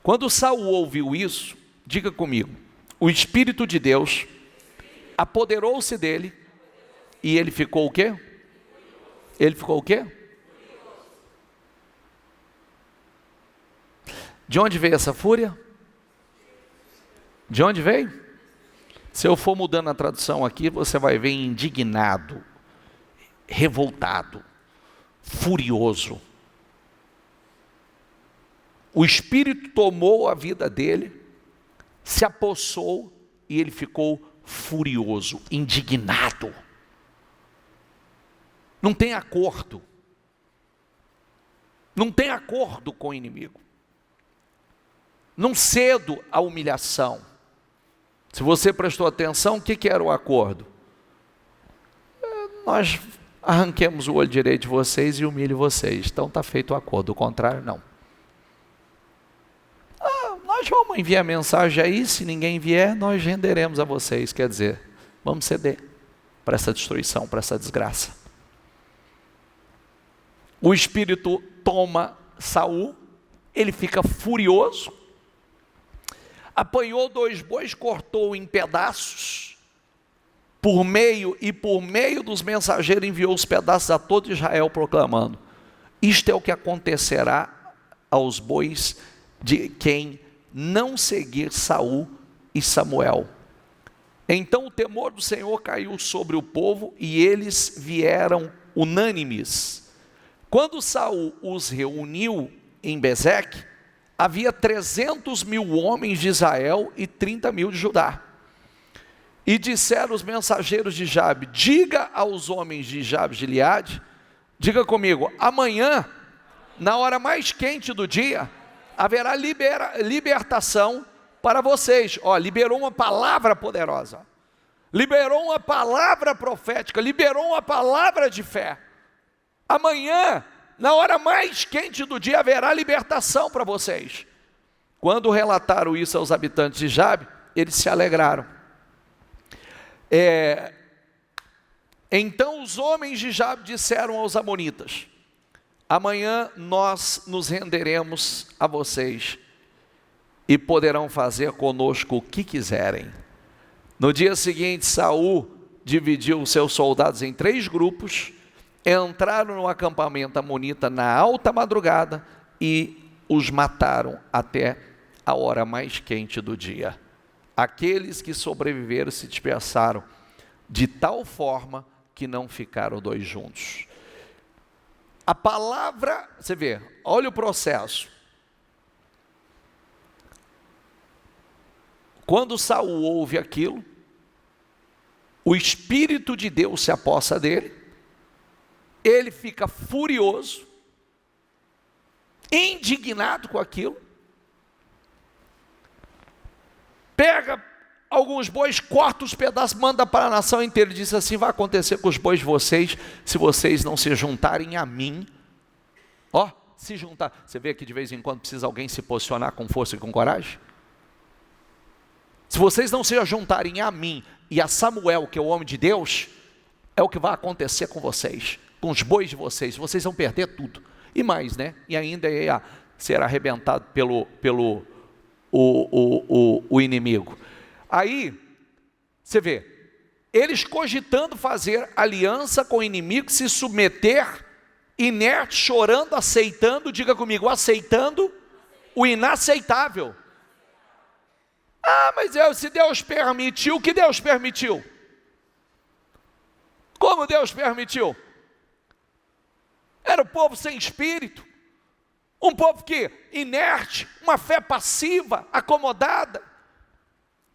Quando Saul ouviu isso, diga comigo, o Espírito de Deus apoderou-se dele e ele ficou o quê? Ele ficou o quê? De onde veio essa fúria? De onde veio? Se eu for mudando a tradução aqui, você vai ver indignado, revoltado, furioso. O Espírito tomou a vida dele, se apossou e ele ficou furioso, indignado. Não tem acordo. Não tem acordo com o inimigo. Não cedo à humilhação. Se você prestou atenção, o que era o acordo? Nós arranquemos o olho direito de vocês e humilhe vocês. Então está feito o acordo, o contrário não. Nós vamos enviar mensagem aí, se ninguém vier, nós renderemos a vocês. Quer dizer, vamos ceder para essa destruição, para essa desgraça. O Espírito toma Saul, ele fica furioso, apanhou 2 bois, cortou em pedaços, por meio dos mensageiros enviou os pedaços a todo Israel, proclamando: isto é o que acontecerá aos bois de quem não seguir Saul e Samuel. Então o temor do Senhor caiu sobre o povo e eles vieram unânimes. Quando Saul os reuniu em Bezeque, havia 300.000 homens de Israel e 30.000 de Judá. E disseram os mensageiros de Jabe: diga aos homens de Jabes de Gileade, diga comigo, amanhã, na hora mais quente do dia, haverá libertação para vocês. Liberou uma palavra poderosa, liberou uma palavra profética, liberou uma palavra de fé. Amanhã, na hora mais quente do dia, haverá libertação para vocês. Quando relataram isso aos habitantes de Jabe, eles se alegraram. Então os homens de Jabe disseram aos amonitas: amanhã nós nos renderemos a vocês e poderão fazer conosco o que quiserem. No dia seguinte, Saul dividiu os seus soldados em 3 grupos, entraram no acampamento amonita na alta madrugada e os mataram até a hora mais quente do dia. Aqueles que sobreviveram se dispersaram de tal forma que não ficaram 2 juntos. A palavra, você vê, olha o processo. Quando Saul ouve aquilo, o Espírito de Deus se apossa dele, ele fica furioso, indignado com aquilo, pega alguns bois, corta os pedaços, manda para a nação inteira e diz assim: vai acontecer com os bois de vocês, se vocês não se juntarem a mim. Ó, se juntar, você vê que de vez em quando precisa alguém se posicionar com força e com coragem? Se vocês não se juntarem a mim e a Samuel, que é o homem de Deus, é o que vai acontecer com vocês, com os bois de vocês vão perder tudo, e mais, né? E ainda ia ser arrebentado pelo inimigo. Aí, você vê, eles cogitando fazer aliança com o inimigo, se submeter, inerte, chorando, aceitando, diga comigo, aceitando o inaceitável. Ah, mas se Deus permitiu, que Deus permitiu? Como Deus permitiu? Era o povo sem espírito, um povo que inerte, uma fé passiva, acomodada,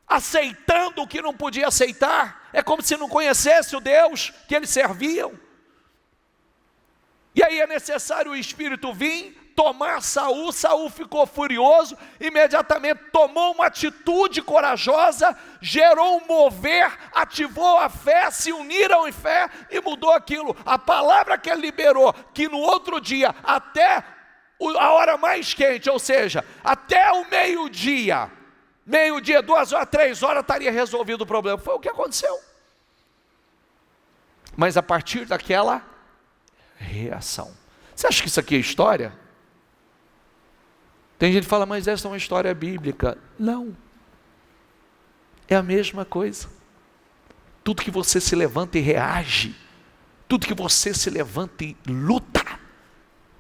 aceitando o que não podia aceitar. É como se não conhecesse o Deus que eles serviam. E aí é necessário o Espírito vir, tomar Saul. Saul ficou furioso, imediatamente tomou uma atitude corajosa, gerou um mover, ativou a fé, se uniram em fé e mudou aquilo. A palavra que ele liberou, que no outro dia, até a hora mais quente, ou seja, até o meio-dia, 2 horas, 3 horas, estaria resolvido o problema. Foi o que aconteceu. Mas a partir daquela reação. Você acha que isso aqui é história? Tem gente que fala, mas essa é uma história bíblica. Não. É a mesma coisa. Tudo que você se levanta e reage, tudo que você se levanta e luta,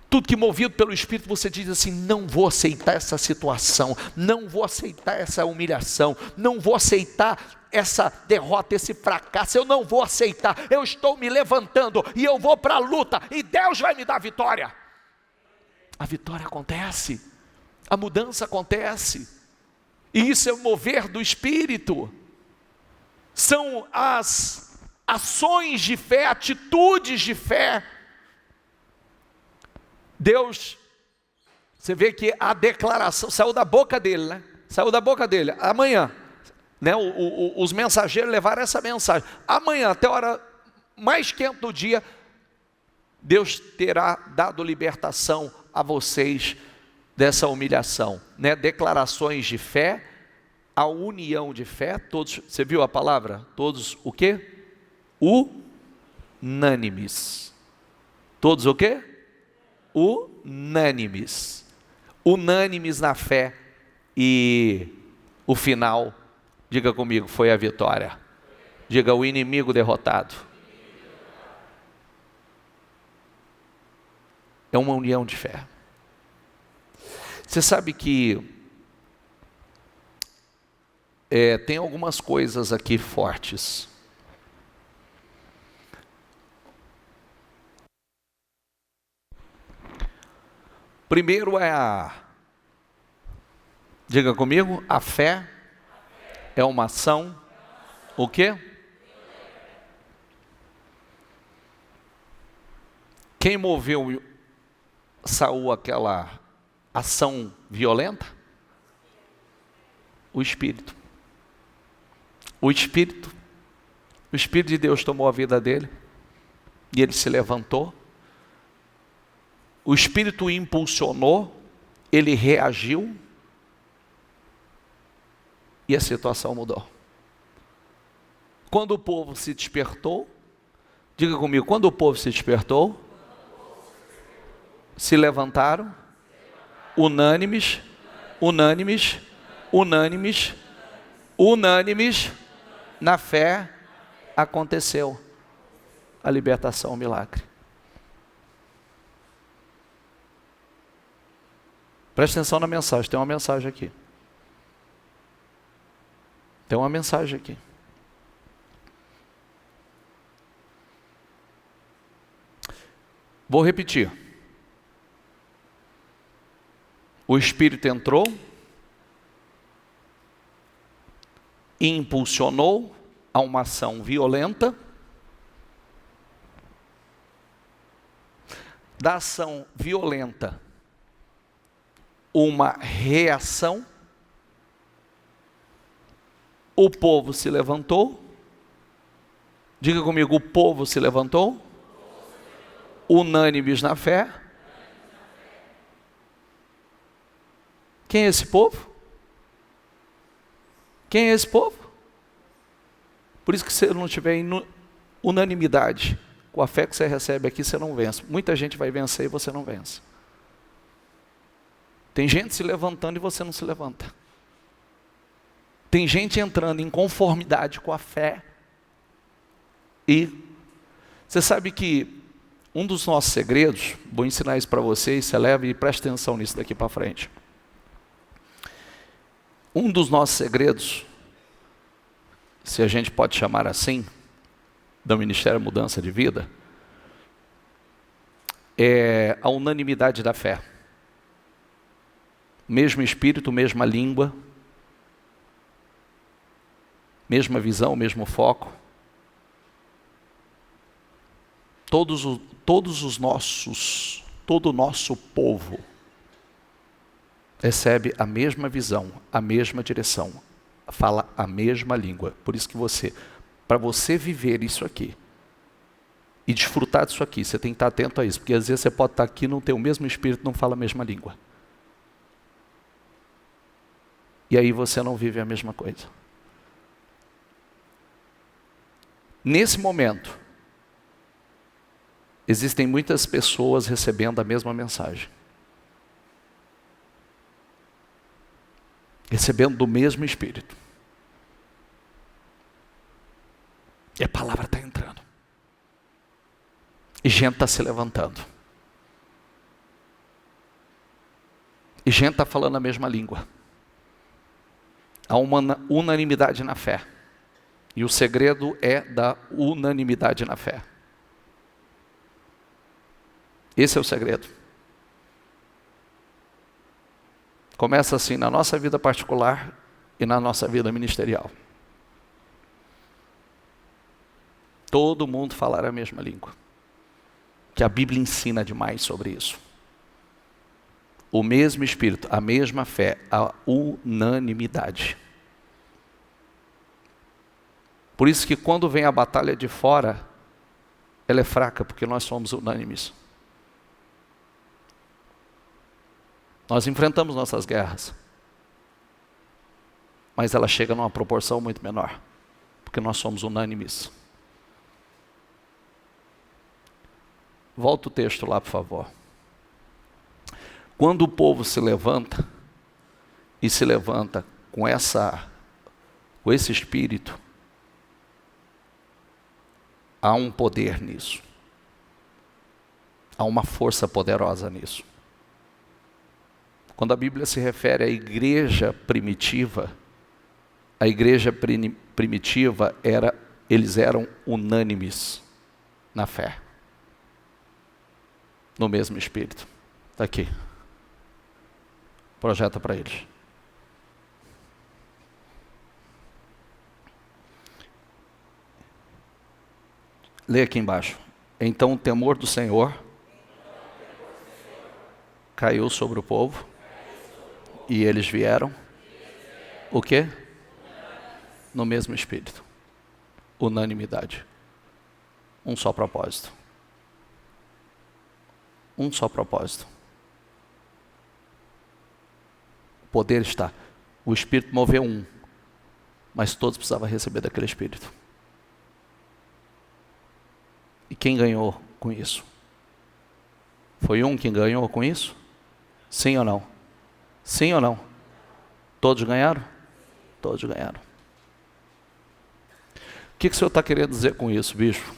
tudo que movido pelo Espírito você diz assim: não vou aceitar essa situação, não vou aceitar essa humilhação, não vou aceitar essa derrota, esse fracasso, eu não vou aceitar, eu estou me levantando e eu vou para a luta e Deus vai me dar vitória. A vitória acontece, a mudança acontece, e isso é o mover do Espírito, são as ações de fé, atitudes de fé. Deus, você vê que a declaração saiu da boca dele, né? Saiu da boca dele, amanhã, né? Os mensageiros levaram essa mensagem, amanhã, até a hora mais quente do dia, Deus terá dado libertação a vocês dessa humilhação, né? Declarações de fé, a união de fé, todos, você viu a palavra? Todos o quê? Unânimes. Todos o quê? Unânimes. Unânimes na fé, e o final, diga comigo, foi a vitória. Diga: o inimigo derrotado. É uma união de fé. Você sabe que tem algumas coisas aqui fortes. Primeiro diga comigo, a fé é uma ação, o quê? Quem moveu Saul aquela ação violenta? O Espírito. O Espírito de Deus tomou a vida dele, e ele se levantou. O Espírito o impulsionou, ele reagiu, e a situação mudou. Quando o povo se despertou, diga comigo, quando o povo se despertou, se levantaram, unânimes, na fé, aconteceu a libertação, o milagre. Preste atenção na mensagem, tem uma mensagem aqui. Tem uma mensagem aqui. Vou repetir. O espírito entrou, e impulsionou a uma ação violenta. Da ação violenta, uma reação. O povo se levantou. Diga comigo, o povo se levantou. Unânimes na fé. Quem é esse povo? Quem é esse povo? Por isso que se não tiver unanimidade, com a fé que você recebe aqui, você não vence. Muita gente vai vencer e você não vence. Tem gente se levantando e você não se levanta. Tem gente entrando em conformidade com a fé. E você sabe que um dos nossos segredos, vou ensinar isso para vocês, você leva e preste atenção nisso daqui para frente. Um dos nossos segredos, se a gente pode chamar assim, do Ministério Mudança de Vida, é a unanimidade da fé. Mesmo espírito, mesma língua, mesma visão, mesmo foco. Todo o nosso povo recebe a mesma visão, a mesma direção, fala a mesma língua. Por isso que para você viver isso aqui e desfrutar disso aqui, você tem que estar atento a isso, porque às vezes você pode estar aqui, não ter o mesmo espírito, não fala a mesma língua. E aí você não vive a mesma coisa. Nesse momento, existem muitas pessoas recebendo a mesma mensagem. Recebendo do mesmo Espírito. E a palavra está entrando. E gente está se levantando. E gente está falando a mesma língua. Há uma unanimidade na fé. E o segredo é da unanimidade na fé. Esse é o segredo. Começa assim na nossa vida particular e na nossa vida ministerial. Todo mundo falar a mesma língua. Que a Bíblia ensina demais sobre isso. O mesmo Espírito, a mesma fé, a unanimidade. Por isso que quando vem a batalha de fora, ela é fraca, porque nós somos unânimes. Nós enfrentamos nossas guerras, mas ela chega numa proporção muito menor, porque nós somos unânimes. Volta o texto lá, por favor. Quando o povo se levanta, e se levanta com esse espírito, há um poder nisso. Há uma força poderosa nisso. Quando a Bíblia se refere à igreja primitiva, eles eram unânimes na fé. No mesmo Espírito. Está aqui. Projeta para eles. Lê aqui embaixo. Então o temor do Senhor caiu sobre o povo. E eles vieram. O quê? No mesmo Espírito. Unanimidade. Um só propósito. Um só propósito. O poder está. O Espírito moveu um. Mas todos precisavam receber daquele Espírito. E quem ganhou com isso? Foi um que ganhou com isso? Sim ou não? Sim ou não? Todos ganharam? Todos ganharam. O que o senhor está querendo dizer com isso, bispo?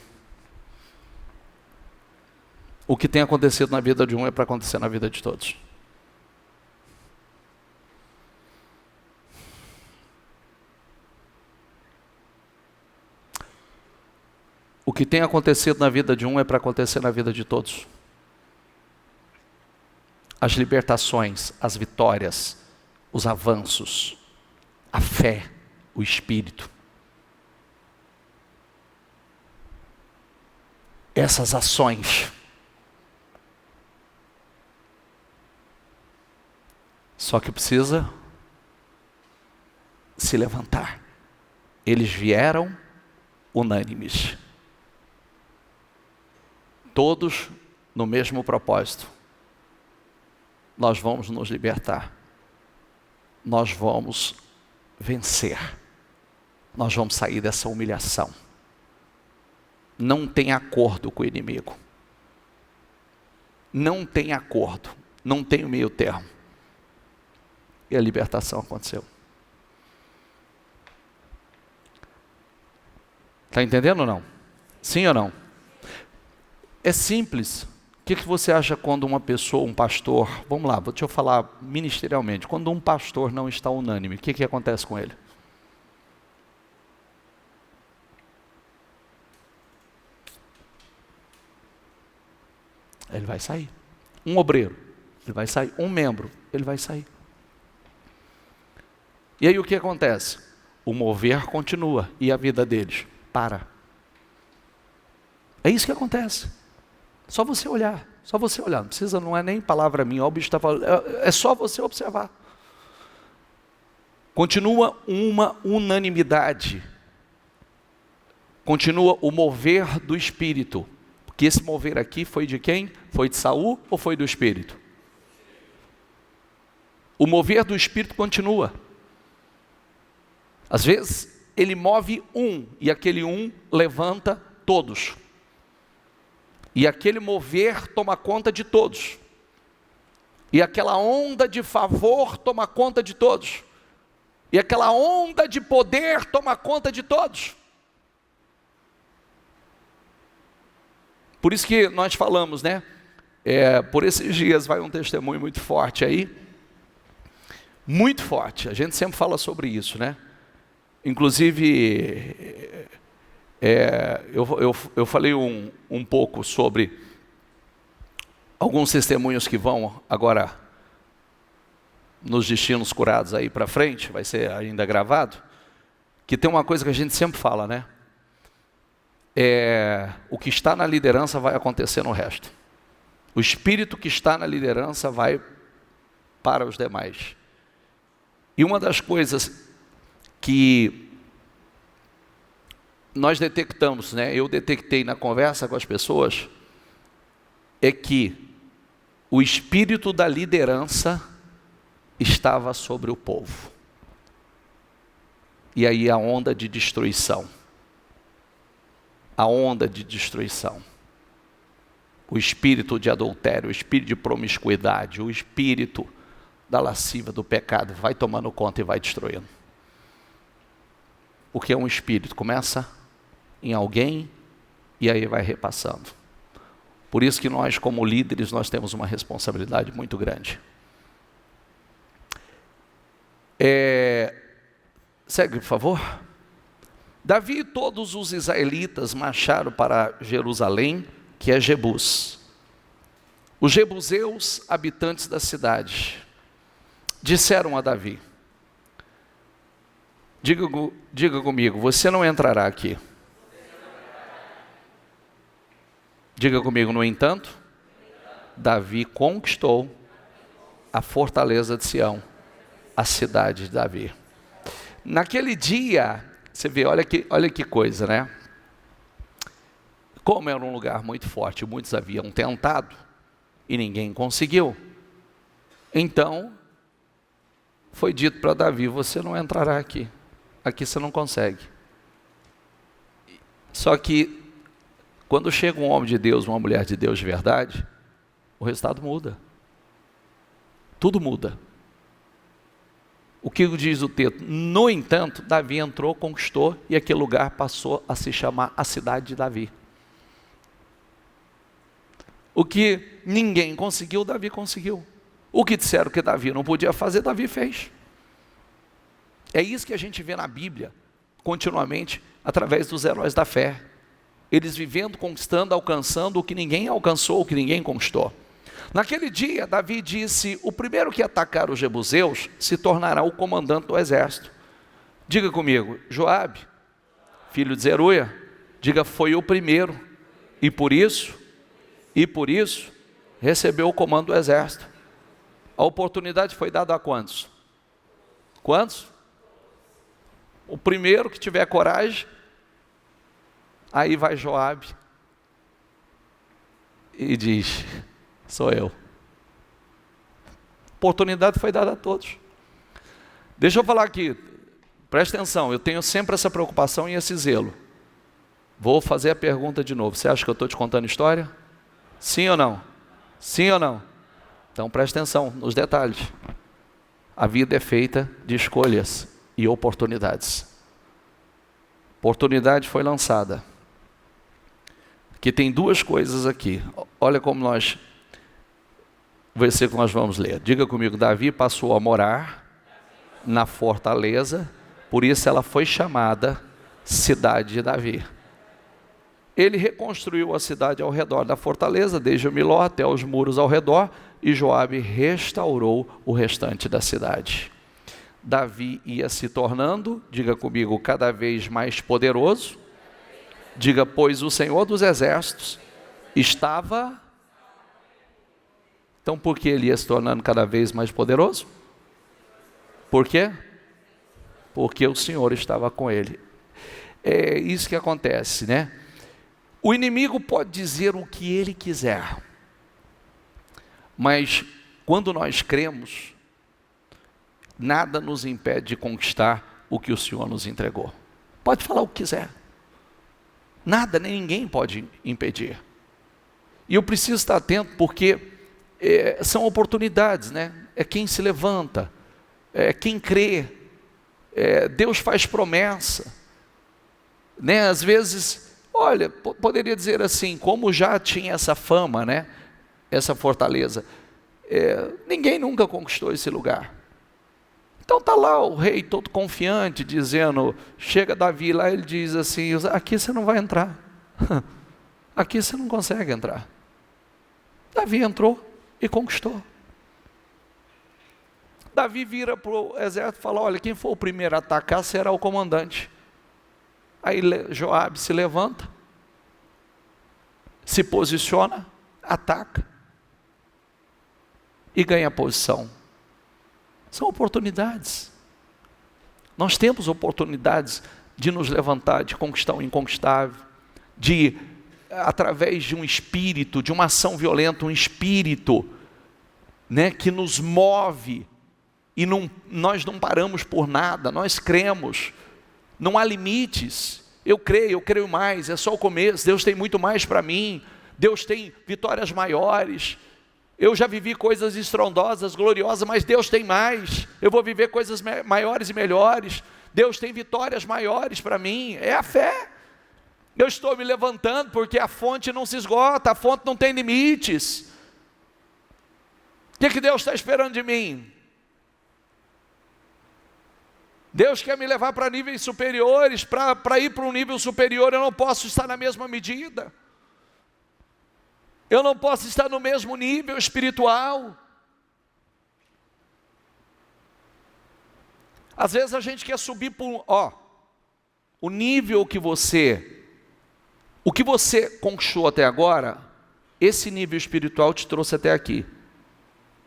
O que tem acontecido na vida de um é para acontecer na vida de todos. O que tem acontecido na vida de um é para acontecer na vida de todos. as libertações, as vitórias, os avanços, a fé, o Espírito. Essas ações só que precisa se levantar. Eles vieram unânimes, todos no mesmo propósito: nós vamos nos libertar, nós vamos vencer, nós vamos sair dessa humilhação. Não tem acordo com o inimigo, não tem acordo, não tem o meio termo. E a libertação aconteceu. Está entendendo ou não? Sim ou não? É simples. O que você acha quando uma pessoa, um pastor, vamos lá, deixa eu falar ministerialmente, quando um pastor não está unânime, o que acontece com ele? Ele vai sair. Um obreiro, ele vai sair. Um membro, ele vai sair. E aí o que acontece? O mover continua e a vida deles para. É isso que acontece. Só você olhar, não precisa, não é nem palavra minha, ó, o bicho está falando, é só você observar. Continua uma unanimidade, continua o mover do Espírito, porque esse mover aqui foi de quem? Foi de Saul ou foi do Espírito? O mover do Espírito continua. Às vezes ele move um, e aquele um levanta todos. E aquele mover toma conta de todos. E aquela onda de favor toma conta de todos. E aquela onda de poder toma conta de todos. Por isso que nós falamos, né? Por esses dias vai um testemunho muito forte aí. Muito forte. A gente sempre fala sobre isso, né? Inclusive, eu falei um pouco sobre alguns testemunhos que vão agora nos destinos curados aí para frente, vai ser ainda gravado, que tem uma coisa que a gente sempre fala, né? O que está na liderança vai acontecer no resto. O espírito que está na liderança vai para os demais. E uma das coisas que nós detectamos, né? Eu detectei na conversa com as pessoas, é que o espírito da liderança estava sobre o povo. E aí a onda de destruição. A onda de destruição. O espírito de adultério, o espírito de promiscuidade, o espírito da lascívia, do pecado, vai tomando conta e vai destruindo. Porque é um espírito, começa em alguém e aí vai repassando. Por isso que nós, como líderes, nós temos uma responsabilidade muito grande. Segue, por favor. Davi e todos os israelitas marcharam para Jerusalém, que é Jebus. Os jebuseus, habitantes da cidade, disseram a Davi: diga comigo, você não entrará aqui. Diga comigo, no entanto, Davi conquistou a fortaleza de Sião, a cidade de Davi. Naquele dia, você vê, olha que coisa, né? Como era um lugar muito forte, muitos haviam tentado e ninguém conseguiu. Então, foi dito para Davi: você não entrará aqui. Aqui você não consegue. Só que, quando chega um homem de Deus, uma mulher de Deus de verdade, o resultado muda. Tudo muda. O que diz o texto? No entanto, Davi entrou, conquistou, e aquele lugar passou a se chamar a cidade de Davi. O que ninguém conseguiu, Davi conseguiu. O que disseram que Davi não podia fazer, Davi fez. É isso que a gente vê na Bíblia, continuamente, através dos heróis da fé. Eles vivendo, conquistando, alcançando o que ninguém alcançou, o que ninguém conquistou. Naquele dia, Davi disse: o primeiro que atacar os jebuseus se tornará o comandante do exército. Diga comigo, Joabe, filho de Zeruia, diga, foi o primeiro, e por isso, recebeu o comando do exército. A oportunidade foi dada a quantos? Quantos? O primeiro que tiver coragem. Aí vai Joabe e diz: sou eu. A oportunidade foi dada a todos. Deixa eu falar aqui, presta atenção, eu tenho sempre essa preocupação e esse zelo. Vou fazer a pergunta de novo. Você acha que eu estou te contando história? Sim ou não? Sim ou não? Então presta atenção nos detalhes. A vida é feita de escolhas e oportunidades. Oportunidade foi lançada. Que tem duas coisas aqui. Olha como o versículo nós vamos ler. Diga comigo, Davi passou a morar na fortaleza, por isso ela foi chamada cidade de Davi. Ele reconstruiu a cidade ao redor da fortaleza, desde o Miló até os muros ao redor, e Joabe restaurou o restante da cidade. Davi ia se tornando, diga comigo, cada vez mais poderoso. Diga, pois o Senhor dos Exércitos estava... Então, por que ele ia se tornando cada vez mais poderoso? Por quê? Porque o Senhor estava com ele. É isso que acontece, né? O inimigo pode dizer o que ele quiser, mas quando nós cremos, nada nos impede de conquistar o que o Senhor nos entregou. Pode falar o que quiser. Nada, nem ninguém pode impedir. E eu preciso estar atento porque são oportunidades, né? É quem se levanta, é quem crê, Deus faz promessa, né? Às vezes, olha, poderia dizer assim, como já tinha essa fama, né? Essa fortaleza, ninguém nunca conquistou esse lugar. Então está lá o rei todo confiante, dizendo, chega Davi lá, ele diz assim, aqui você não vai entrar, aqui você não consegue entrar. Davi entrou e conquistou. Davi vira para o exército e fala, olha, quem for o primeiro a atacar será o comandante. Aí Joabe se levanta, se posiciona, ataca e ganha posição. São oportunidades. Nós temos oportunidades de nos levantar, de conquistar o inconquistável, de, através de um espírito, de uma ação violenta, um espírito, né, que nos move, e nós não paramos por nada, nós cremos, não há limites. Eu creio mais, é só o começo, Deus tem muito mais para mim, Deus tem vitórias maiores. Eu já vivi coisas estrondosas, gloriosas, mas Deus tem mais. Eu vou viver coisas maiores e melhores. Deus tem vitórias maiores para mim. É a fé. Eu estou me levantando porque a fonte não se esgota, a fonte não tem limites. O que Deus está esperando de mim? Deus quer me levar para níveis superiores. Para ir para um nível superior, eu não posso estar na mesma medida. Eu não posso estar no mesmo nível espiritual. Às vezes a gente quer subir por... o nível que você... O que você conquistou até agora, esse nível espiritual te trouxe até aqui.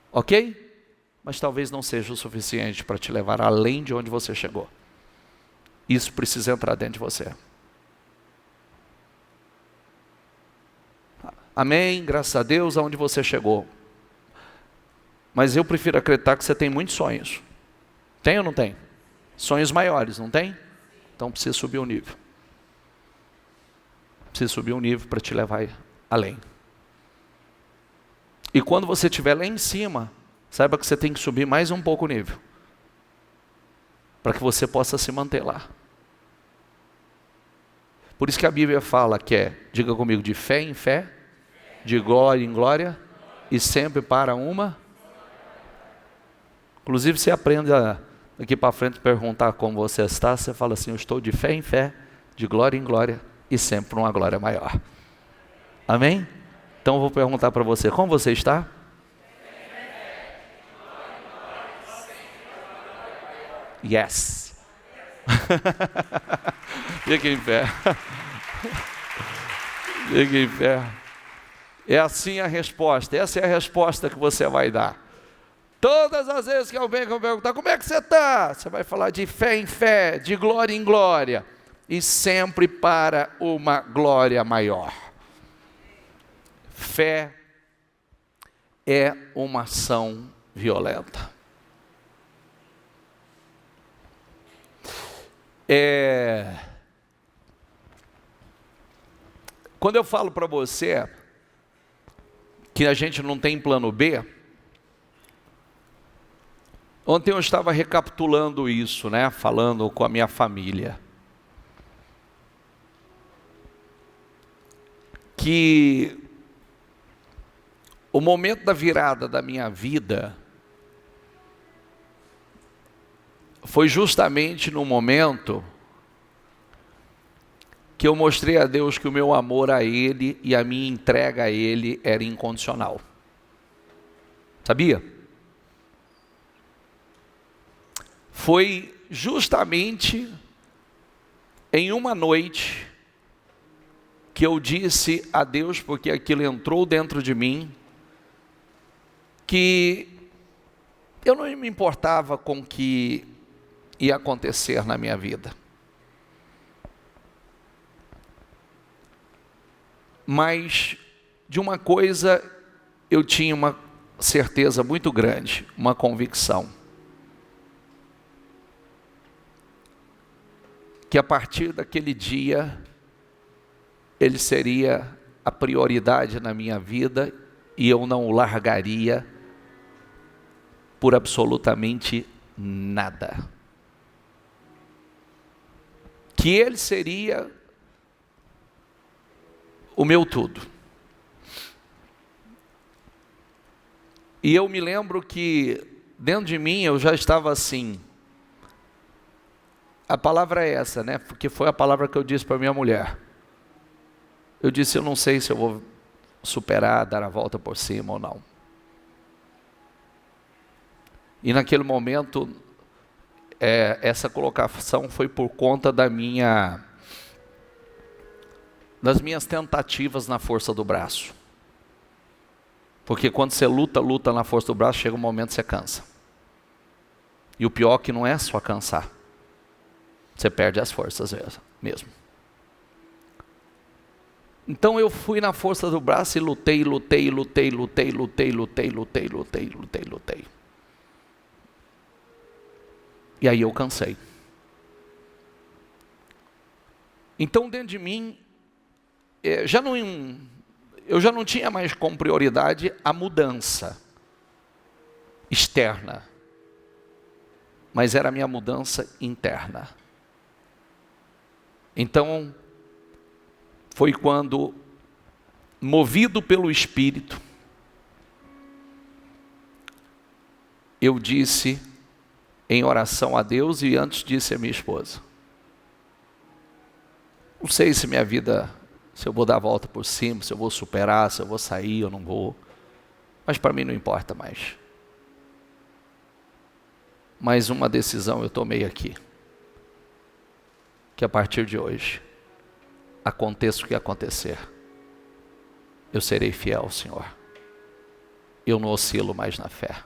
Ok? Mas talvez não seja o suficiente para te levar além de onde você chegou. Isso precisa entrar dentro de você. Amém, graças a Deus, aonde você chegou. Mas eu prefiro acreditar que você tem muitos sonhos. Tem ou não tem? Sonhos maiores, não tem? Então precisa subir o nível. Precisa subir um nível para te levar além. E quando você estiver lá em cima, saiba que você tem que subir mais um pouco o nível, para que você possa se manter lá. Por isso que a Bíblia fala que diga comigo, de fé em fé, de glória em glória, e sempre para uma. Inclusive você aprende daqui para frente perguntar como você está, você fala assim, eu estou de fé em fé, de glória em glória, e sempre uma glória maior. Amém? Então eu vou perguntar para você, como você está? Yes. Fique em pé. Fique em pé. É assim a resposta. Essa é a resposta que você vai dar. Todas as vezes que alguém vai perguntar, como é que você está? Você vai falar de fé em fé, de glória em glória. E sempre para uma glória maior. Fé é uma ação violenta. Quando eu falo para você que a gente não tem plano B, ontem eu estava recapitulando isso, né? Falando com a minha família. Que o momento da virada da minha vida foi justamente no momento que eu mostrei a Deus que o meu amor a Ele e a minha entrega a Ele era incondicional. Sabia? Foi justamente em uma noite que eu disse a Deus, porque aquilo entrou dentro de mim, que eu não me importava com o que ia acontecer na minha vida. Mas de uma coisa eu tinha uma certeza muito grande, uma convicção. Que a partir daquele dia, Ele seria a prioridade na minha vida e eu não o largaria por absolutamente nada. Que Ele seria o meu tudo. E eu me lembro que dentro de mim eu já estava assim. A palavra é essa, né? Porque foi a palavra que eu disse para minha mulher. Eu disse, eu não sei se eu vou superar, dar a volta por cima ou não. E naquele momento, essa colocação foi por conta das minhas tentativas na força do braço. Porque quando você luta na força do braço, chega um momento que você cansa. E o pior é que não é só cansar. Você perde as forças mesmo. Então eu fui na força do braço e lutei. E aí eu cansei. Então dentro de mim, eu já não tinha mais como prioridade a mudança externa, mas era a minha mudança interna. Então, foi quando, movido pelo Espírito, eu disse em oração a Deus e antes disse a minha esposa, não sei se minha vida, se eu vou dar a volta por cima, se eu vou superar, se eu vou sair ou não vou, mas para mim não importa mais. Mas uma decisão eu tomei aqui, que a partir de hoje, aconteça o que acontecer, eu serei fiel ao Senhor. Eu não oscilo mais na fé.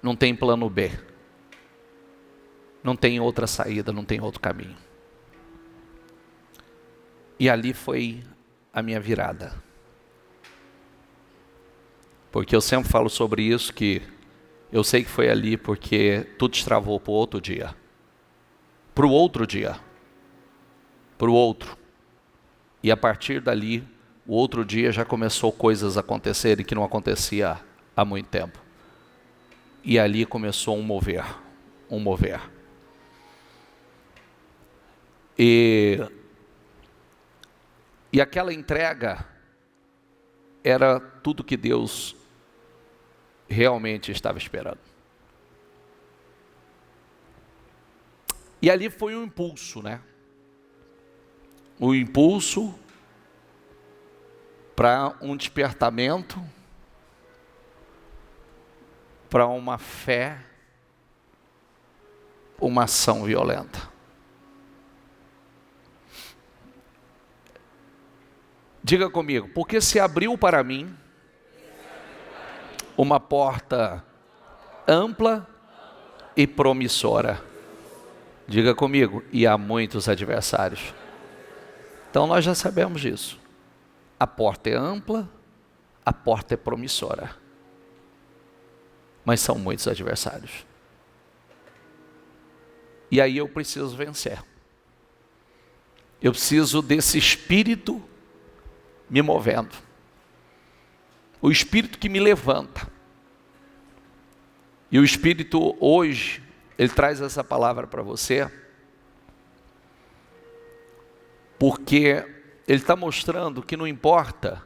Não tem plano B. Não tem outra saída, não tem outro caminho. E ali foi a minha virada. Porque eu sempre falo sobre isso, que eu sei que foi ali porque tudo destravou para o outro dia. Para o outro dia. Para o outro. E a partir dali, o outro dia já começou coisas a acontecerem que não acontecia há muito tempo. E ali começou um mover. E aquela entrega era tudo que Deus realmente estava esperando. E ali foi um impulso, né? O impulso para um despertamento, para uma fé uma ação violenta. Diga comigo, porque se abriu para mim uma porta ampla e promissora. Diga comigo, e há muitos adversários. Então nós já sabemos disso. A porta é ampla, a porta é promissora. Mas são muitos adversários. E aí eu preciso vencer. Eu preciso desse espírito me movendo. O espírito que me levanta. E o espírito hoje, ele traz essa palavra para você, porque ele está mostrando que não importa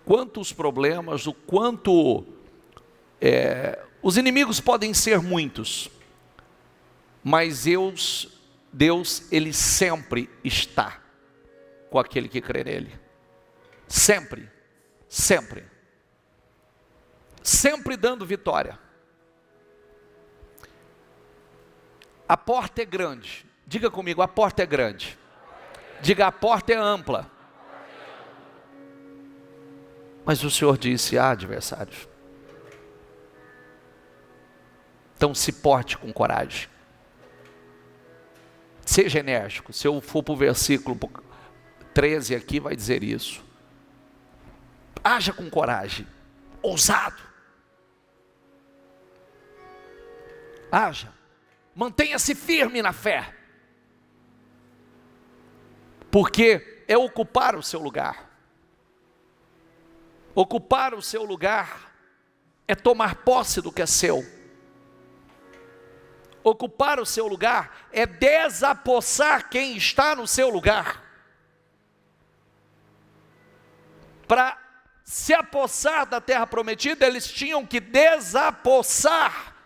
quantos problemas, o quanto os inimigos podem ser muitos, mas Deus, ele sempre está com aquele que crê nele. Sempre, sempre. Sempre dando vitória. A porta é grande. Diga comigo, a porta é grande. Diga, a porta é ampla. Mas o Senhor disse, há adversários. Então se porte com coragem. Seja enérgico. Se eu for para o versículo 13 aqui, vai dizer isso. Haja com coragem. Ousado. Haja. Mantenha-se firme na fé. Porque é ocupar o seu lugar. Ocupar o seu lugar é tomar posse do que é seu. Ocupar o seu lugar é desapossar quem está no seu lugar. Para se apossar da terra prometida, eles tinham que desapossar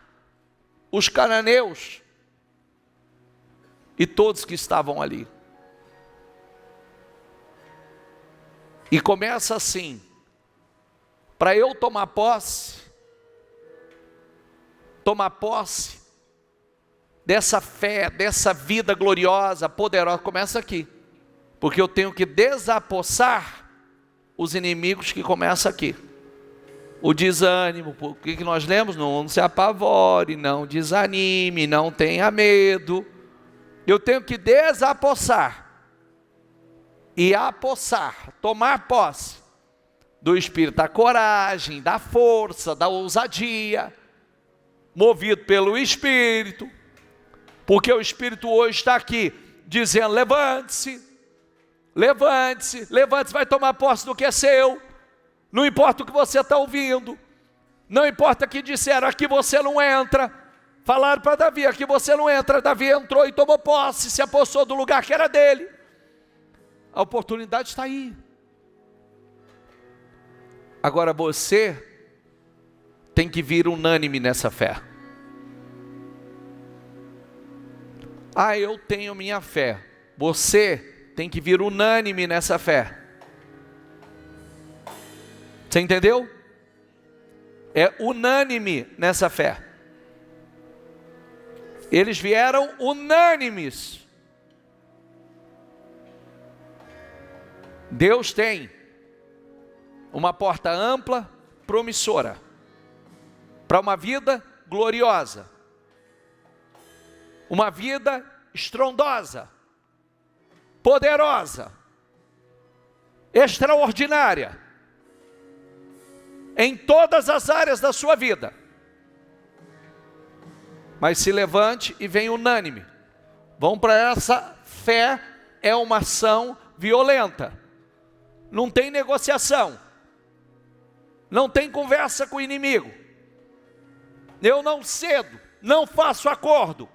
os cananeus e todos que estavam ali. E começa assim: para eu tomar posse dessa fé, dessa vida gloriosa, poderosa, começa aqui, porque eu tenho que desapossar os inimigos que começam aqui. O desânimo, o que nós lemos? Não se apavore, não desanime, não tenha medo. Eu tenho que desapossar e apossar, tomar posse do espírito da coragem, da força, da ousadia, movido pelo Espírito, porque o Espírito hoje está aqui dizendo: levante-se, levante-se, levante-se, vai tomar posse do que é seu. Não importa o que você está ouvindo, não importa que disseram, aqui você não entra. Falaram para Davi, aqui você não entra. Davi entrou e tomou posse, se apossou do lugar que era dele. A oportunidade está aí. Agora você tem que vir unânime nessa fé. Ah, eu tenho minha fé. Você tem que vir unânime nessa fé. Você entendeu? É unânime nessa fé. Eles vieram unânimes. Deus tem uma porta ampla, promissora, para uma vida gloriosa, uma vida estrondosa, poderosa, extraordinária, em todas as áreas da sua vida. Mas se levante e venha unânime. Vamos para essa fé, é uma ação violenta. Não tem negociação. Não tem conversa com o inimigo. Eu não cedo, não faço acordo.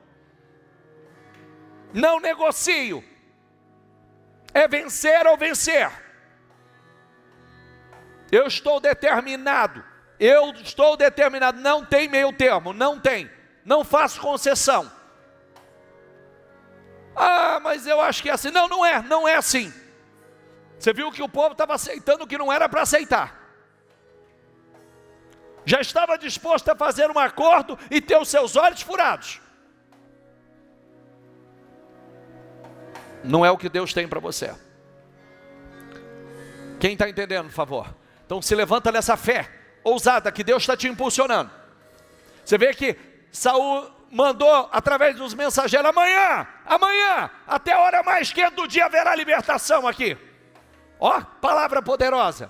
Não negocio. É vencer ou vencer. Eu estou determinado. Não tem meio termo, não tem. Não faço concessão. Ah, mas eu acho que é assim. Não, não é assim. Você viu que o povo estava aceitando o que não era para aceitar. Já estava disposto a fazer um acordo e ter os seus olhos furados. Não é o que Deus tem para você. Quem está entendendo, por favor? Então se levanta nessa fé ousada que Deus está te impulsionando. Você vê que Saul mandou através dos mensageiros: amanhã, até a hora mais quente do dia haverá libertação aqui. Ó, palavra poderosa.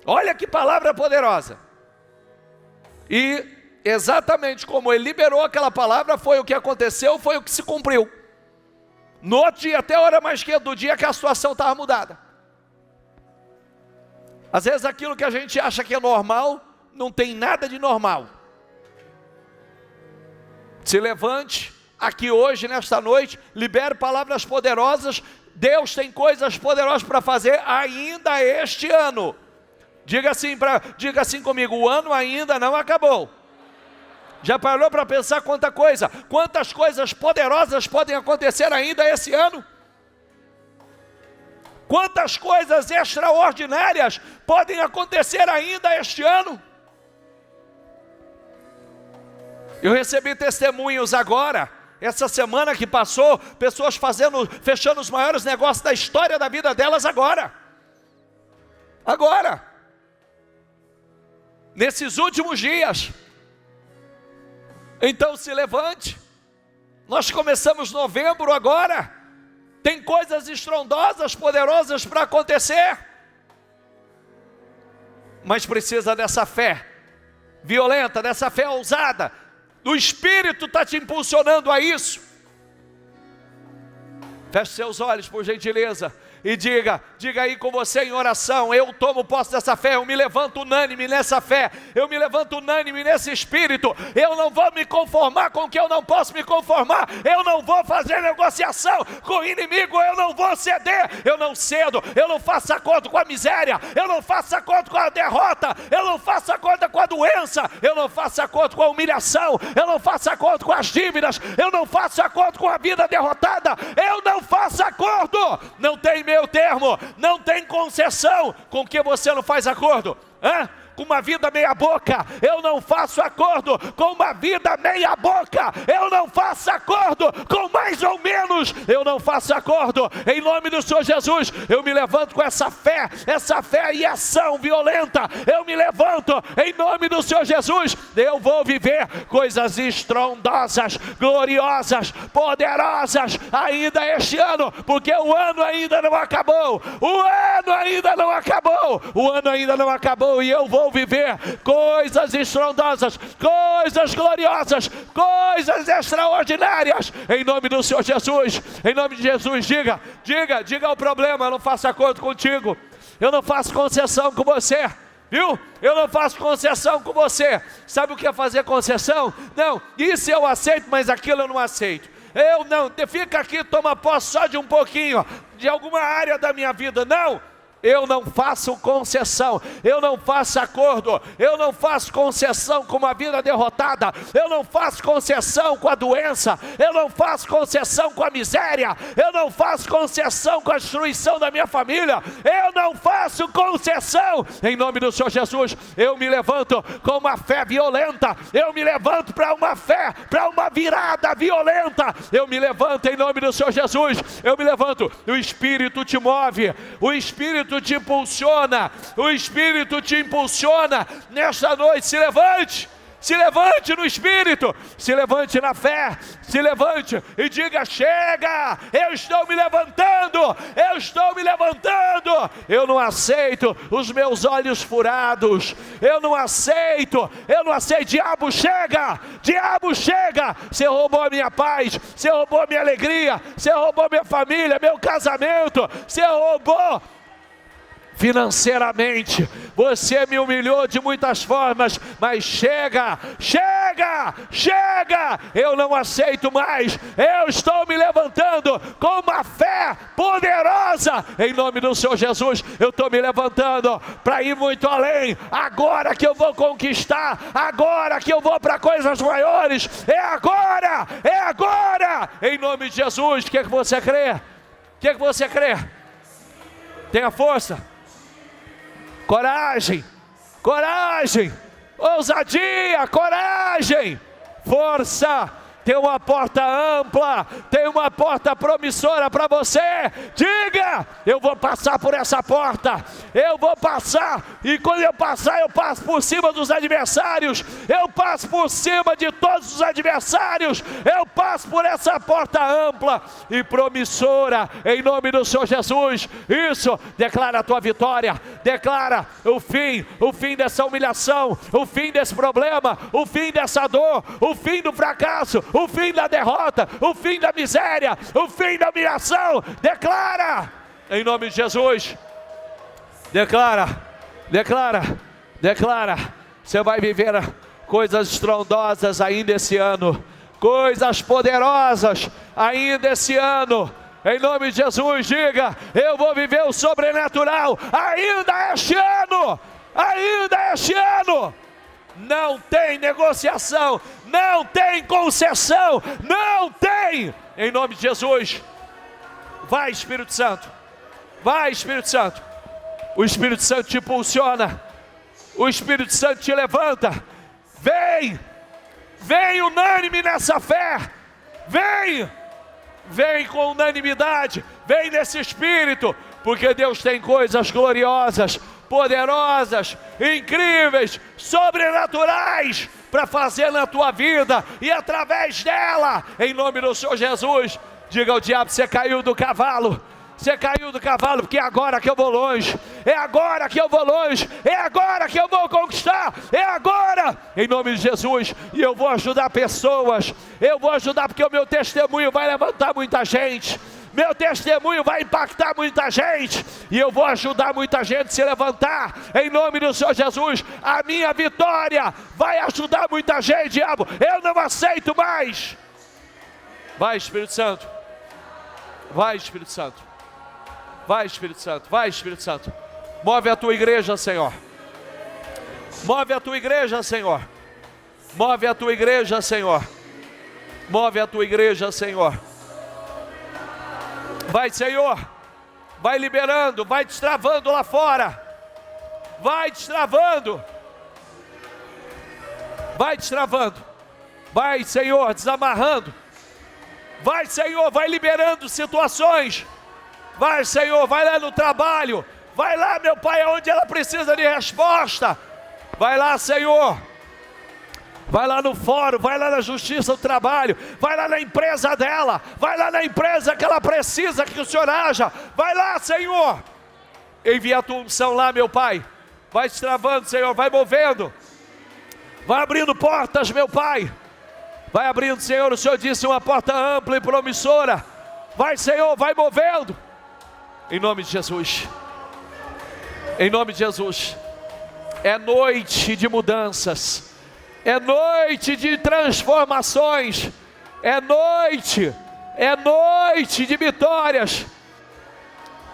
Olha que palavra poderosa. E exatamente como ele liberou aquela palavra, foi o que aconteceu, foi o que se cumpriu. No outro dia, até a hora mais quente do dia, que a situação estava mudada. Às vezes aquilo que a gente acha que é normal, não tem nada de normal. Se levante aqui hoje, nesta noite, libere palavras poderosas. Deus tem coisas poderosas para fazer ainda este ano. Diga assim comigo: o ano ainda não acabou. Já parou para pensar quantas coisas poderosas podem acontecer ainda esse ano? Quantas coisas extraordinárias podem acontecer ainda este ano? Eu recebi testemunhos agora, essa semana que passou, pessoas fechando os maiores negócios da história da vida delas agora. Nesses últimos dias. Então se levante. Nós começamos novembro agora. Tem coisas estrondosas, poderosas para acontecer. Mas precisa dessa fé violenta, dessa fé ousada. O Espírito está te impulsionando a isso. Feche seus olhos, por gentileza, e diga aí com você em oração: eu tomo posse dessa fé, eu me levanto unânime nessa fé, eu me levanto unânime nesse espírito. Eu não vou me conformar com o que eu não posso me conformar, eu não vou fazer negociação com o inimigo, eu não vou ceder, eu não cedo, eu não faço acordo com a miséria, eu não faço acordo com a derrota, eu não faço acordo com a doença, eu não faço acordo com a humilhação, eu não faço acordo com as dívidas, eu não faço acordo com a vida derrotada, eu não faço acordo. Não tem meio termo, não tem concessão. Com que você não faz acordo? Com uma vida meia boca. Eu não faço acordo com uma vida meia boca. Eu não faço acordo com mais ou menos. Eu não faço acordo. Em nome do Senhor Jesus, eu me levanto com essa fé e ação violenta. Eu me levanto em nome do Senhor Jesus. Eu vou viver coisas estrondosas, gloriosas, poderosas ainda este ano, porque o ano ainda não acabou. O ano ainda não acabou. O ano ainda não acabou e eu vou viver coisas estrondosas, coisas gloriosas, coisas extraordinárias, em nome do Senhor Jesus. Em nome de Jesus, diga o problema: eu não faço acordo contigo, eu não faço concessão com você, viu? Eu não faço concessão com você. Sabe o que é fazer concessão? Não, isso eu aceito, mas aquilo eu não aceito. Eu não, fica aqui, toma posse só de um pouquinho, de alguma área da minha vida. Não, eu não faço concessão, eu não faço acordo, eu não faço concessão com uma vida derrotada, eu não faço concessão com a doença, eu não faço concessão com a miséria, eu não faço concessão com a destruição da minha família, eu não faço concessão. Em nome do Senhor Jesus, eu me levanto com uma fé violenta, eu me levanto para uma fé, para uma virada violenta, eu me levanto em nome do Senhor Jesus, eu me levanto. O Espírito te move, o Espírito te impulsiona, o Espírito te impulsiona. Nesta noite, se levante no Espírito, se levante na fé, se levante e diga: chega, eu estou me levantando, eu não aceito os meus olhos furados, eu não aceito, diabo chega, você roubou a minha paz, você roubou a minha alegria, você roubou minha família, meu casamento, você roubou financeiramente, você me humilhou de muitas formas, mas chega, eu não aceito mais, eu estou me levantando com uma fé poderosa, em nome do Senhor Jesus, eu estou me levantando para ir muito além, agora que eu vou conquistar, agora que eu vou para coisas maiores, é agora, em nome de Jesus. O que é que você crê? Tenha força, coragem, ousadia, coragem, força. Tem uma porta ampla, tem uma porta promissora para você. Diga: eu vou passar por essa porta, eu vou passar, e quando eu passar, eu passo por cima dos adversários, eu passo por cima de todos os adversários, eu passo por essa porta ampla e promissora, em nome do Senhor Jesus. Isso, declara a tua vitória, declara o fim dessa humilhação, o fim desse problema, o fim dessa dor, o fim do fracasso, o fim da derrota, o fim da miséria, o fim da humilhação. Declara, em nome de Jesus. Declara, declara, declara. Você vai viver coisas estrondosas ainda esse ano, coisas poderosas ainda esse ano. Em nome de Jesus, diga: eu vou viver o sobrenatural ainda este ano, ainda este ano. Não tem negociação, não tem concessão, não tem, em nome de Jesus. Vai, Espírito Santo, vai, Espírito Santo. O Espírito Santo te impulsiona, o Espírito Santo te levanta. Vem, vem unânime nessa fé, vem com unanimidade, vem nesse Espírito, porque Deus tem coisas gloriosas, poderosas, incríveis, sobrenaturais para fazer na tua vida e através dela, em nome do Senhor Jesus. Diga ao diabo: você caiu do cavalo, você caiu do cavalo, porque é agora que eu vou longe, é agora que eu vou longe, é agora que eu vou conquistar, é agora, em nome de Jesus. E eu vou ajudar pessoas, eu vou ajudar, porque o meu testemunho vai levantar muita gente, meu testemunho vai impactar muita gente, e eu vou ajudar muita gente a se levantar, em nome do Senhor Jesus. A minha vitória vai ajudar muita gente. Diabo, eu não aceito mais. Vai, Espírito Santo, vai, Espírito Santo, vai, Espírito Santo, vai, Espírito Santo. Move a tua igreja, Senhor, move a tua igreja, Senhor, move a tua igreja, Senhor, move a tua igreja, Senhor. Vai, Senhor, vai liberando, vai destravando lá fora, vai destravando, vai destravando, vai, Senhor, desamarrando, vai, Senhor, vai liberando situações, vai, Senhor, vai lá no trabalho, vai lá, meu Pai, onde ela precisa de resposta, vai lá, Senhor. Vai lá no fórum, vai lá na justiça do trabalho, vai lá na empresa dela, vai lá na empresa que ela precisa que o Senhor haja, vai lá, Senhor, envia a tua unção lá, meu Pai, vai destravando, Senhor, vai movendo, vai abrindo portas, meu Pai, vai abrindo, Senhor. O Senhor disse uma porta ampla e promissora, vai, Senhor, vai movendo, em nome de Jesus, em nome de Jesus. É noite de mudanças, é noite de transformações, é noite de vitórias.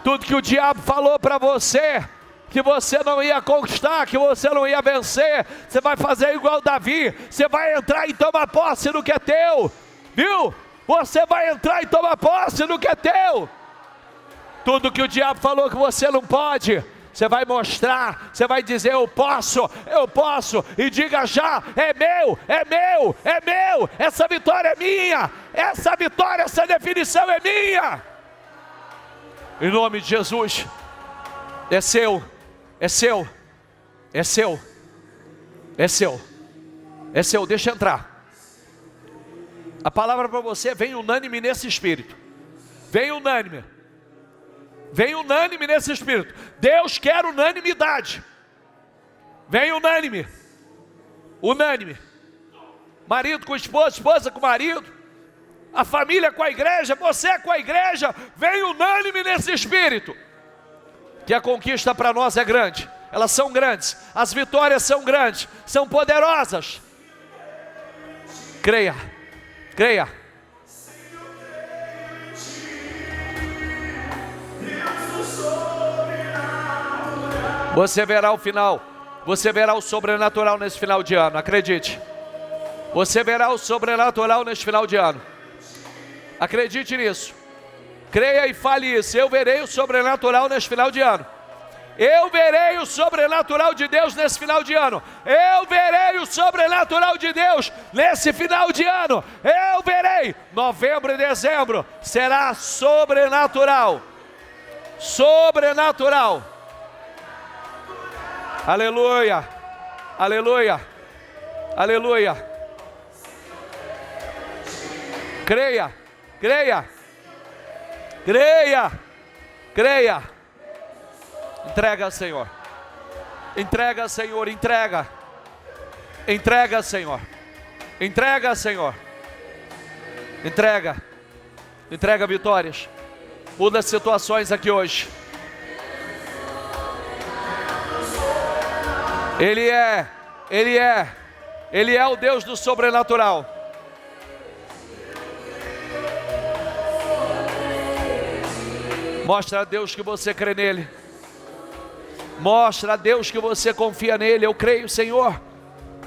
Tudo que o diabo falou para você, que você não ia conquistar, que você não ia vencer, você vai fazer igual Davi, você vai entrar e tomar posse do que é teu, viu? Você vai entrar e tomar posse do que é teu. Tudo que o diabo falou que você não pode, você vai mostrar, você vai dizer: eu posso, e diga já: é meu, é meu, é meu, essa vitória é minha, essa vitória, essa definição é minha, em nome de Jesus. É seu, é seu, é seu, é seu, é seu. Deixa entrar. A palavra para você: vem unânime nesse espírito, vem unânime. Vem unânime nesse espírito. Deus quer unanimidade. Vem unânime. Unânime. Marido com esposa, esposa com marido, a família com a igreja, você com a igreja. Vem unânime nesse espírito. Que a conquista para nós é grande. Elas são grandes. As vitórias são grandes. São poderosas. Creia. Creia. Você verá o final, você verá o sobrenatural nesse final de ano, acredite. Você verá o sobrenatural nesse final de ano. Acredite nisso. Creia e fale isso: eu verei o sobrenatural nesse final de ano. Eu verei o sobrenatural de Deus nesse final de ano. Eu verei o sobrenatural de Deus nesse final de ano. Eu verei. Novembro e dezembro será sobrenatural. Sobrenatural. Aleluia. Aleluia. Aleluia. Creia. Creia. Creia. Creia. Entrega, Senhor. Entrega, Senhor. Entrega. Entrega, Senhor. Entrega, Senhor. Entrega. Entrega vitórias. Muda as situações aqui hoje. Ele é o Deus do sobrenatural. Mostra a Deus que você crê nele. Mostra a Deus que você confia nele. Eu creio, Senhor.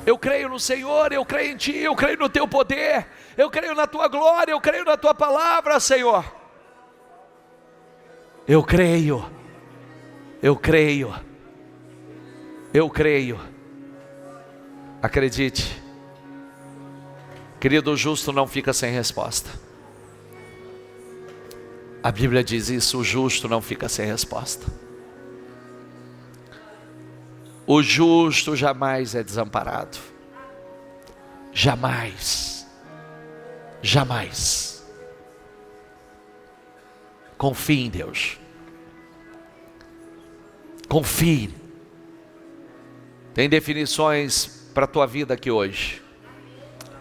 Eu creio no Senhor, eu creio em Ti, eu creio no Teu poder, eu creio na Tua glória, eu creio na Tua palavra, Senhor. Eu creio. Eu creio. Eu creio. Acredite. Querido, o justo não fica sem resposta. A Bíblia diz isso, o justo não fica sem resposta. O justo jamais é desamparado. Jamais. Jamais. Confie em Deus. Confie. Tem definições para a tua vida aqui hoje.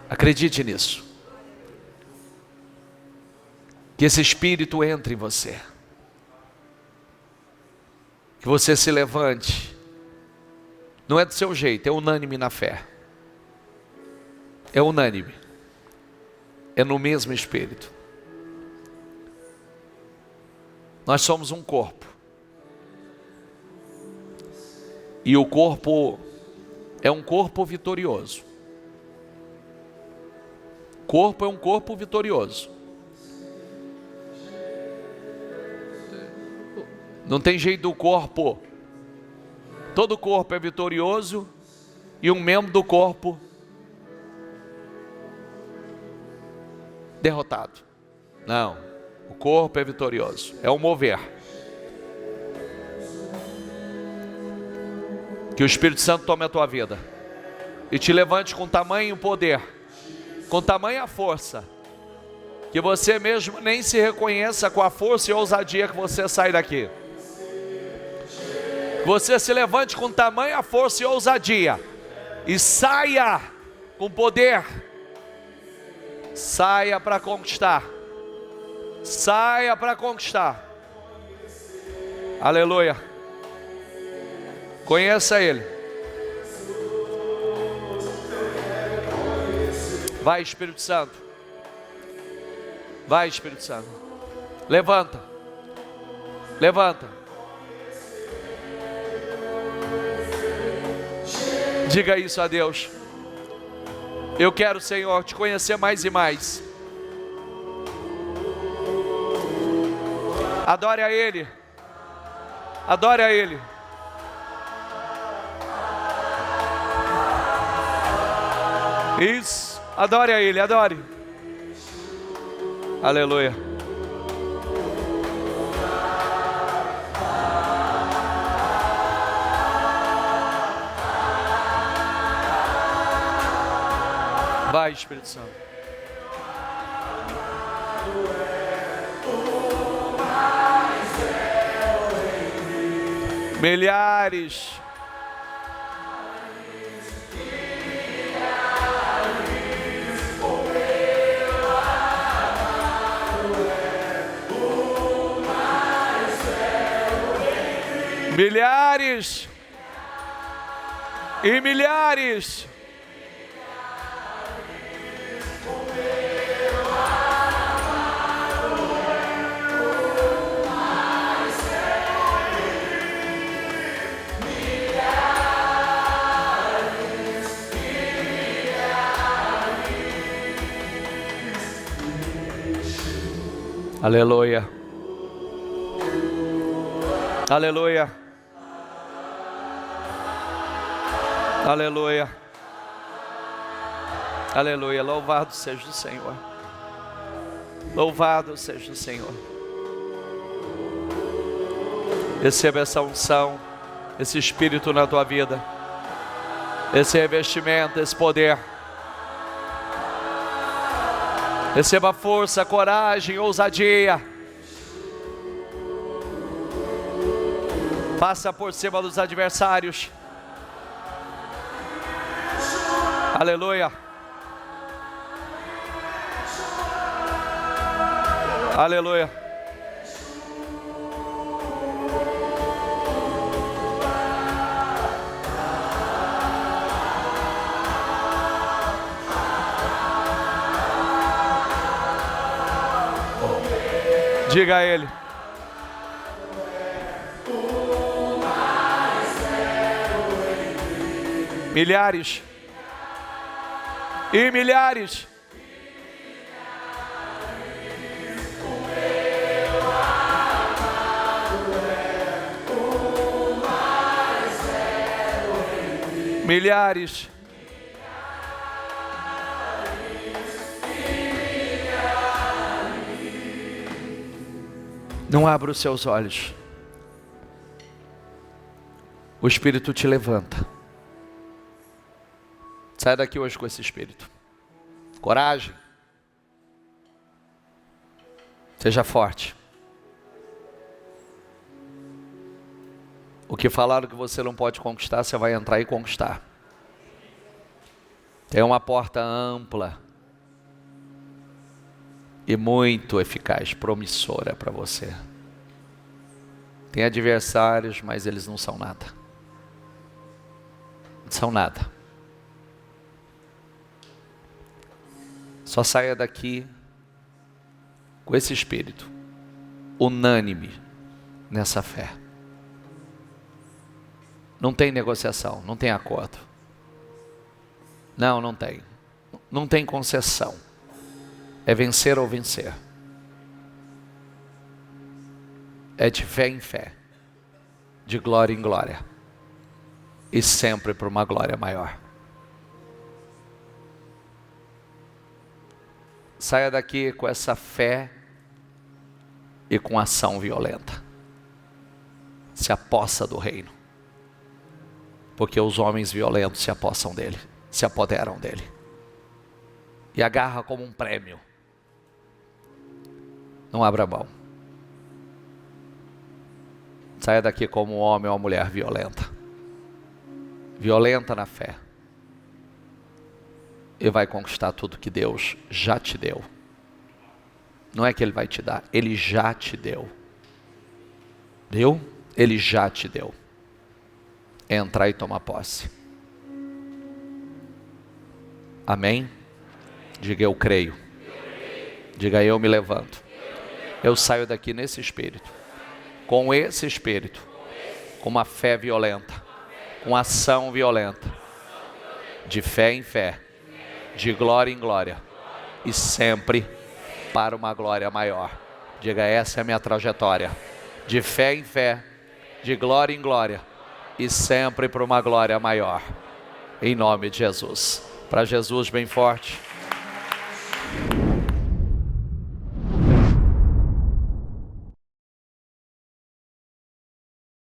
Acredite nisso. Que esse Espírito entre em você. Que você se levante. Não é do seu jeito, é unânime na fé. É unânime. É no mesmo Espírito. Nós somos um corpo. E o corpo é um corpo vitorioso. Corpo é um corpo vitorioso. Não tem jeito do corpo. Todo corpo é vitorioso e um membro do corpo derrotado. Não, o corpo é vitorioso, é o mover. Que o Espírito Santo tome a tua vida e te levante com tamanho poder, com tamanha força, que você mesmo nem se reconheça com a força e ousadia que você sai daqui. Você se levante com tamanha força e ousadia e saia com poder. Saia para conquistar. Saia para conquistar. Aleluia. Conheça Ele. Vai, Espírito Santo. Vai, Espírito Santo. Levanta. Levanta. Diga isso a Deus. Eu quero, Senhor, te conhecer mais e mais. Adore a Ele. Adore a Ele. Isso. Adore a Ele, adore. Aleluia. Vai, Espírito Santo. Milhares. Milhares. E milhares. Aleluia. Aleluia. Aleluia. Aleluia. Louvado seja o Senhor. Louvado seja o Senhor. Receba essa unção, esse Espírito na tua vida, esse revestimento, esse poder. Receba força, coragem, ousadia. Passa por cima dos adversários. Aleluia. Aleluia. Diga a Ele. Milhares e milhares. Milhares. Não abra os seus olhos. O Espírito te levanta. Sai daqui hoje com esse Espírito. Coragem. Seja forte. O que falaram que você não pode conquistar, você vai entrar e conquistar. Tem uma porta ampla e muito eficaz, promissora para você. Tem adversários, mas eles não são nada. Não são nada. Só saia daqui com esse espírito, unânime nessa fé. Não tem negociação, não tem acordo. Não tem. Não tem concessão. É vencer ou vencer. É de fé em fé, de glória em glória, e sempre por uma glória maior. Saia daqui com essa fé e com ação violenta. Se apossa do reino, porque os homens violentos se apossam dele, se apoderam dele, e agarra como um prêmio. Não abra mão. Saia daqui como um homem ou uma mulher violenta. Violenta na fé. E vai conquistar tudo que Deus já te deu. Não é que Ele vai te dar, Ele já te deu. Deu? Ele já te deu. Entra e toma posse. Amém? Diga eu creio. Diga eu me levanto. Eu saio daqui nesse espírito. Com esse espírito. Com uma fé violenta. Com ação violenta. De fé em fé. De glória em glória. E sempre para uma glória maior. Diga, essa é a minha trajetória. De fé em fé. De glória em glória. E sempre para uma glória maior. Em nome de Jesus. Para Jesus bem forte.